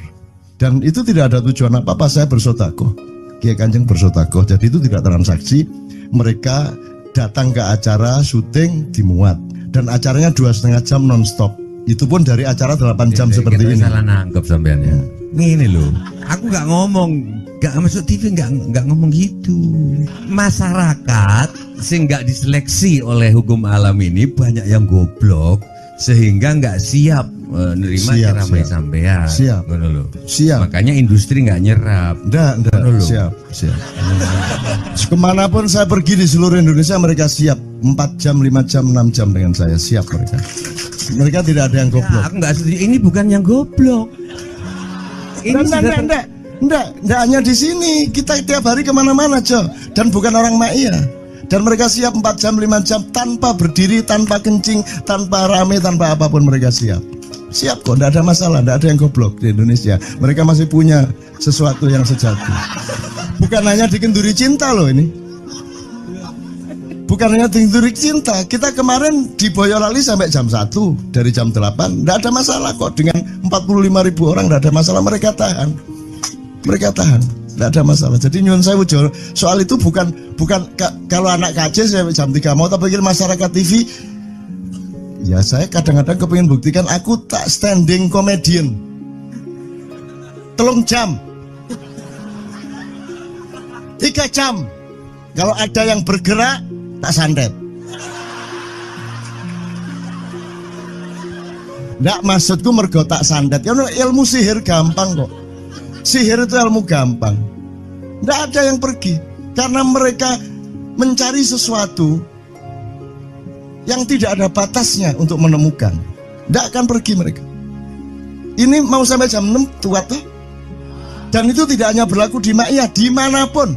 Dan itu tidak ada tujuan apa-apa, saya bersodakoh, Kiai Kanjeng bersodakoh, jadi itu tidak transaksi. Mereka datang ke acara syuting dimuat, dan acaranya 2,5 jam non-stop. Itu pun dari acara 8 jam seperti ini. Salah nangkep sampean ya. Ngene loh, aku nggak ngomong, nggak masuk TV, nggak ngomong gitu. Masyarakat sing nggak diseleksi oleh hukum alam ini banyak yang goblok sehingga nggak siap menerima ceramah sampean. Siap. Makanya industri nggak nyerap. Nggak. Siap. Kemanapun saya pergi di seluruh Indonesia mereka siap 4 jam, 5 jam, 6 jam dengan saya, siap mereka. Mereka tidak ada yang goblok. Aku nggak setuju. Ini bukan yang goblok. Ini Enggak hanya di sini, kita tiap hari kemana-mana Jo, dan bukan orang Ma'iyah. Dan mereka siap 4 jam, 5 jam tanpa berdiri, tanpa kencing, tanpa rame, tanpa apapun mereka siap. Siap kok, enggak ada masalah, enggak ada yang goblok di Indonesia. Mereka masih punya sesuatu yang sejati. Bukan hanya dikenduri cinta loh ini. Bukan hanya dikenduri cinta, kita kemarin di Boyolali sampai jam 1, dari jam 8, enggak ada masalah kok. Dengan 45.000 orang enggak ada masalah, mereka tahan, tidak ada masalah. Jadi nyuwun sewu soal itu bukan kalau anak KJ saya jam 3 mau tak pikir masyarakat TV. Ya saya kadang-kadang kepingin buktikan aku tak standing comedian 3 jam 3 jam. Kalau ada yang bergerak tak santet. Nggak, maksudku mergo tak santet. Ya ilmu sihir gampang kok. Sihir itu ilmu gampang. Tidak ada yang pergi karena mereka mencari sesuatu yang tidak ada batasnya untuk menemukan. Tidak akan pergi mereka. Ini mau sampai jam 6 tuat tuh. Dan itu tidak hanya berlaku di Ma'iyah, dimanapun.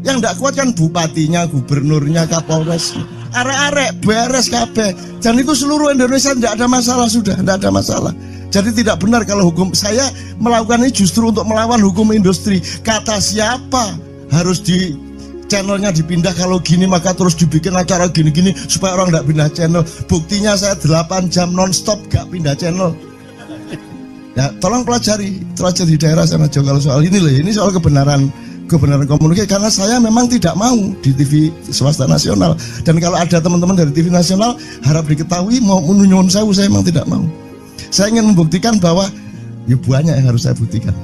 Yang tidak kuat kan bupatinya, gubernurnya, kapolres, arek-arek beres kabeh. Dan itu seluruh Indonesia tidak ada masalah sudah, tidak ada masalah. Jadi tidak benar kalau hukum saya melakukan ini justru untuk melawan hukum industri. Kata siapa harus di channelnya dipindah, kalau gini maka terus dibikin acara gini-gini supaya orang tidak pindah channel. Buktinya saya 8 jam non-stop gak pindah channel. Ya tolong pelajari di daerah sana Jo kalau soal ini loh. Ini soal kebenaran komunikasi, karena saya memang tidak mau di TV swasta nasional. Dan kalau ada teman-teman dari TV nasional harap diketahui mau nyuwun sewu, saya memang tidak mau. Saya ingin membuktikan bahwa ya banyak yang harus saya buktikan.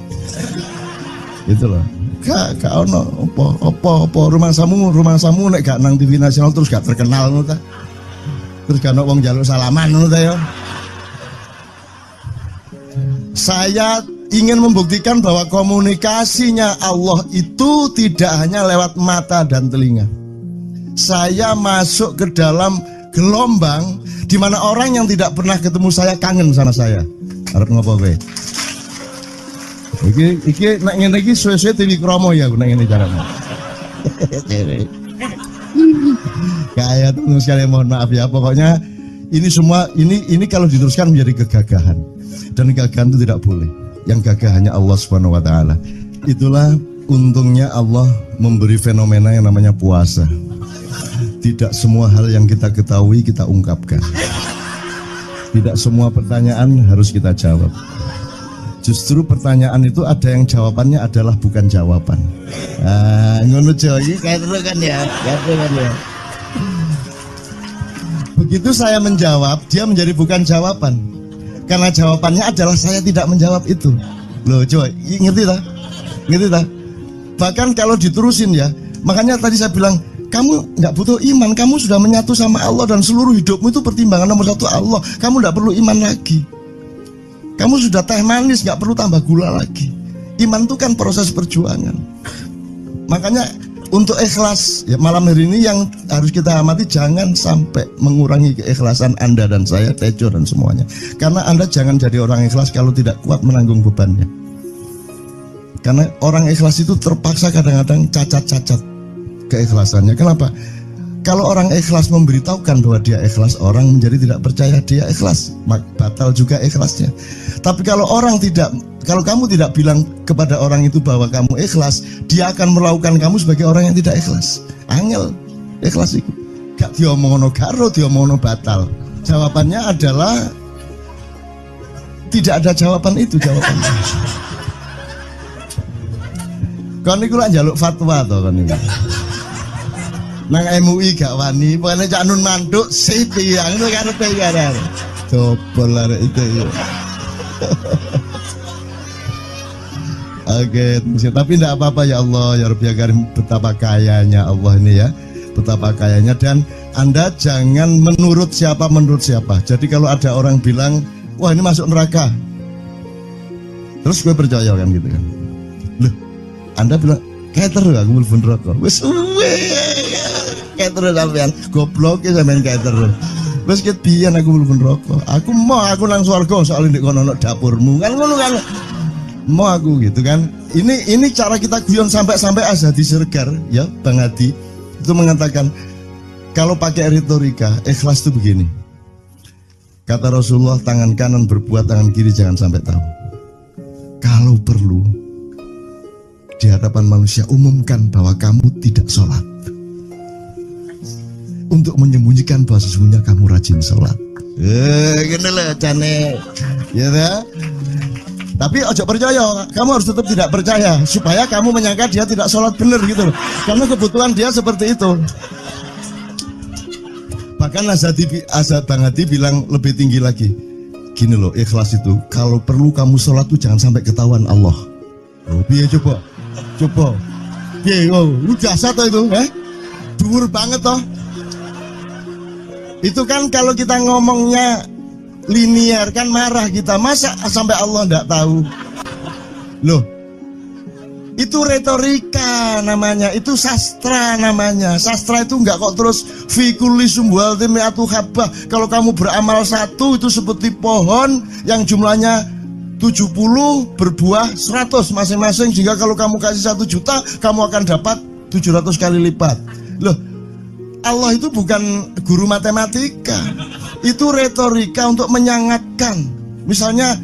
Itu loh. Gak ono apa rumah samu nek gak nang TV nasional terus gak terkenal ngono ta. Terus gak ono wong njaluk salaman ngono ta ya. Saya ingin membuktikan bahwa komunikasinya Allah itu tidak hanya lewat mata dan telinga. Saya masuk ke dalam gelombang di mana orang yang tidak pernah ketemu saya kangen sama saya. Arep ngopo kowe? Iki nek ngene iki suwe-suwe TV kromo ya nek ngene carane. Kayak teman sekalian mohon maaf ya, pokoknya ini semua ini kalau diteruskan menjadi kegagahan. Dan kegagahan itu tidak boleh. Yang gagah hanya Allah Subhanahu wa taala. Itulah untungnya Allah memberi fenomena yang namanya puasa. Tidak semua hal yang kita ketahui kita ungkapkan. Tidak semua pertanyaan harus kita jawab. Justru pertanyaan itu ada yang jawabannya adalah bukan jawaban. Ngono iki kayak terus kan ya. Begitu saya menjawab, dia menjadi bukan jawaban. Karena jawabannya adalah saya tidak menjawab itu. Loh, coba ngerti tak? Bahkan kalau diterusin ya, makanya tadi saya bilang kamu nggak butuh iman, kamu sudah menyatu sama Allah dan seluruh hidupmu itu pertimbangan nomor satu Allah. Kamu nggak perlu iman lagi. Kamu sudah teh manis, nggak perlu tambah gula lagi. Iman itu kan proses perjuangan. Makanya untuk ikhlas ya, malam hari ini yang harus kita amati, jangan sampai mengurangi keikhlasan Anda dan saya, Tejo dan semuanya. Karena Anda jangan jadi orang ikhlas kalau tidak kuat menanggung bebannya. Karena orang ikhlas itu terpaksa kadang-kadang cacat-cacat keikhlasannya. Kenapa? Kalau orang ikhlas memberitahukan bahwa dia ikhlas, orang menjadi tidak percaya dia ikhlas, batal juga ikhlasnya. Tapi kalau kamu tidak bilang kepada orang itu bahwa kamu ikhlas, dia akan melakukan kamu sebagai orang yang tidak ikhlas. Angel ikhlas itu gak diomongono karo, diomongono batal. Jawabannya adalah tidak ada jawaban itu jawabannya. Kon niku lak njaluk fatwa to kon niku. Nang MUI gak wani, pokoknya Cak Nun manduk sip ya, ngono karepe ya. Coba arek itu ya. Oke, tapi tidak apa-apa ya Allah, ya Rabbi ya Karim, betapa kayanya Allah ini ya, betapa kayanya. Dan Anda jangan menurut siapa. Jadi kalau ada orang bilang, wah ini masuk neraka, terus gue percaya kan gitu kan. Loh, Anda bilang, kater aku mlebu neraka. Wis kater sampean, goblok ya sampean kater. Wis ket biyen aku mlebu neraka. Aku nang swarga soal ndek kono dapurmu. Kan ngono kan. Mau aku gitu kan. Ini cara kita guyon sampai Azhadi Sergar ya, Bang Hadi itu mengatakan kalau pakai retorika ikhlas itu begini. Kata Rasulullah, tangan kanan berbuat, tangan kiri jangan sampai tahu. Kalau perlu di hadapan manusia umumkan bahwa kamu tidak sholat, untuk menyembunyikan bahwa sesungguhnya kamu rajin sholat. Gini lah cane, ya dah. Tapi ojo percaya, kamu harus tetap tidak percaya supaya kamu menyangka dia tidak sholat benar gitu loh. Karena kebutuhan dia seperti itu. Bahkan Bang Hadi bilang lebih tinggi lagi. Gini loh, ikhlas itu kalau perlu kamu sholat tuh jangan sampai ketahuan Allah. Oh, biar coba. Biar, lu jasa toh itu, dhuwur banget toh. Itu kan kalau kita ngomongnya linear kan marah kita, masa sampai Allah enggak tahu. Loh, itu retorika namanya, itu sastra namanya. Sastra itu enggak kok terus fikuli sumbual timiatu habah. Kalau kamu beramal satu itu seperti pohon yang jumlahnya 70 berbuah 100 masing-masing, sehingga kalau kamu kasih 1 juta kamu akan dapat 700 kali lipat. Loh, Allah itu bukan guru matematika. Itu retorika untuk menyangatkan. Misalnya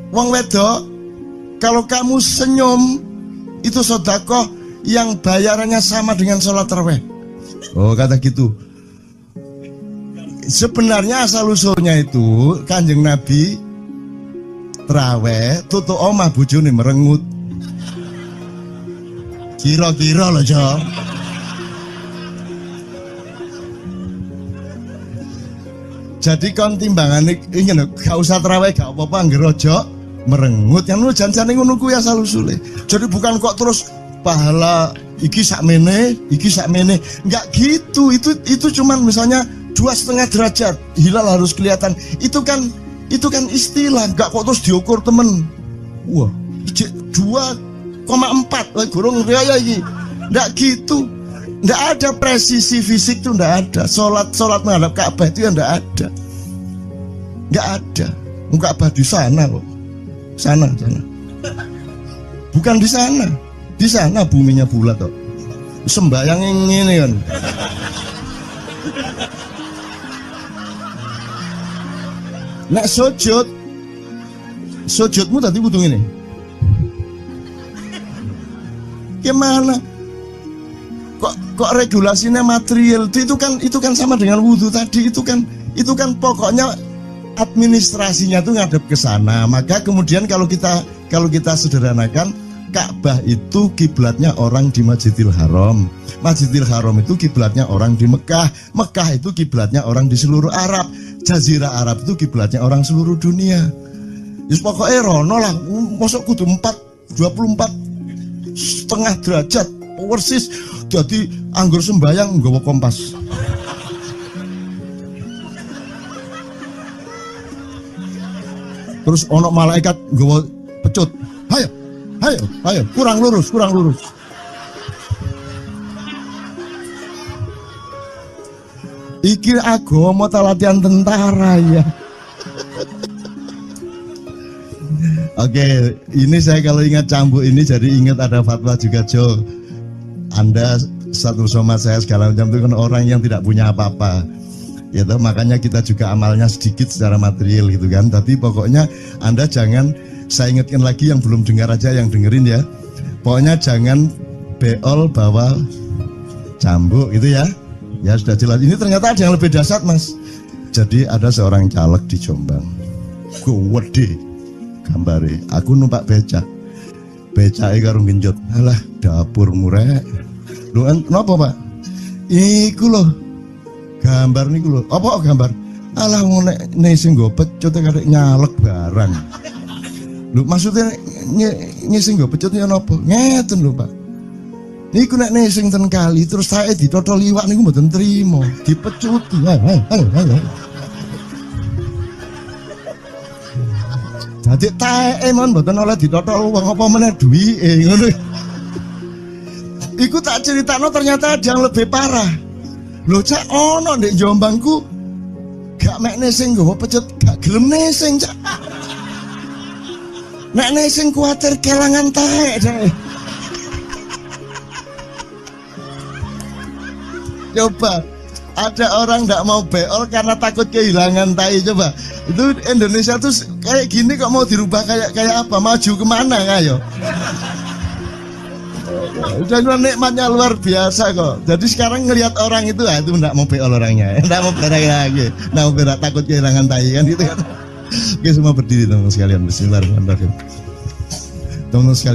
wong wedok, kalau kamu senyum itu sedekah yang bayarannya sama dengan sholat tarawih. Oh, kata gitu. Sebenarnya asal usulnya itu Kanjeng Nabi tarawih tutuk omah bojone merengut. Kira-kira loh Jo. Jadi kon timbangan ini gak usah terawih gak apa-apa, ngerojo merengut yang lu jangan ngono kuwi asal usule. Jadi bukan kok terus pahala iki sakmene, enggak gitu. Itu cuman misalnya 2,5 derajat hilal harus kelihatan. Itu kan istilah, enggak kok terus diukur temen. Wah, 2,4 gurung raya iki. Enggak gitu. Nggak ada presisi fisik tuh, nggak ada. Sholat menghadap Ka'bah itu ya nggak ada. Nggak ada. Ka'bah di sana kok. Sana. Bukan di sana. Di sana buminya bulat kok. Sembayang ini kan. Nek sujudmu tadi kudu ini. Gimana? Kok regulasinya material itu kan sama dengan wudhu tadi. Itu kan pokoknya administrasinya tuh ngadep ke sana. Maka kemudian kalau kita sederhanakan, Ka'bah itu kiblatnya orang di Masjidil Haram. Masjidil Haram itu kiblatnya orang di Mekah. Mekah itu kiblatnya orang di seluruh Arab. Jazirah Arab itu kiblatnya orang seluruh dunia. Jadi pokoknya rono lah. Masuk kudu 24,5 derajat persis jadi anggur sembayang nggawa kompas. Terus ono malaikat nggawa pecut. Ayo, kurang lurus. Iki agama ta latihan tentara ya. Oke, ini saya kalau ingat cambuk ini jadi ingat ada fatwa juga Jo. Anda satu sama saya segala macam itu kan orang yang tidak punya apa-apa. Ya toh, makanya kita juga amalnya sedikit secara material gitu kan. Tapi pokoknya Anda jangan, saya ingatkan lagi yang belum dengar aja yang dengerin ya. Pokoknya jangan beol bawa cambuk gitu ya. Ya sudah jelas. Ini ternyata ada yang lebih dahsyat Mas. Jadi ada seorang caleg di Jombang. Gede gambare. Aku numpak becak. Becake karo genjot. Alah dapur murek. Lho napa Pak? Iku lho. Gambar niku lho. Apa gambar? Alah wong nek sing nggo pecut karek nyalek barang. Lho maksudnya sing nggo pecut ya napa? Ngeten lho Pak. Niku nek sing ten kali terus saya ditotol liwak niku mboten trimo, dipecuti. Halo. Dadi taeke mon mboten oleh ditotol wong apa meneh duwike ngono. Iku tak critakno ternyata ada yang lebih parah. Lho cak ono ndek Jombangku gak mek nesing nggawa pecut, gak gelem nesing cak. Nek nesing kuwatir kelangan taek deh. Coba ada orang nggak mau beol karena takut kehilangan tai. Coba itu Indonesia tuh kayak gini kok mau dirubah kayak apa? Maju kemana ayo? Dan nikmatnya luar biasa kok. Jadi sekarang ngelihat orang itu nggak mau beol orangnya, nggak mau berak lagi, nggak mau berak, takut kehilangan tai kan gitu kan. Oke semua berdiri teman-teman sekalian. Bismillahirrahmanirrahim. Teman-teman sekalian.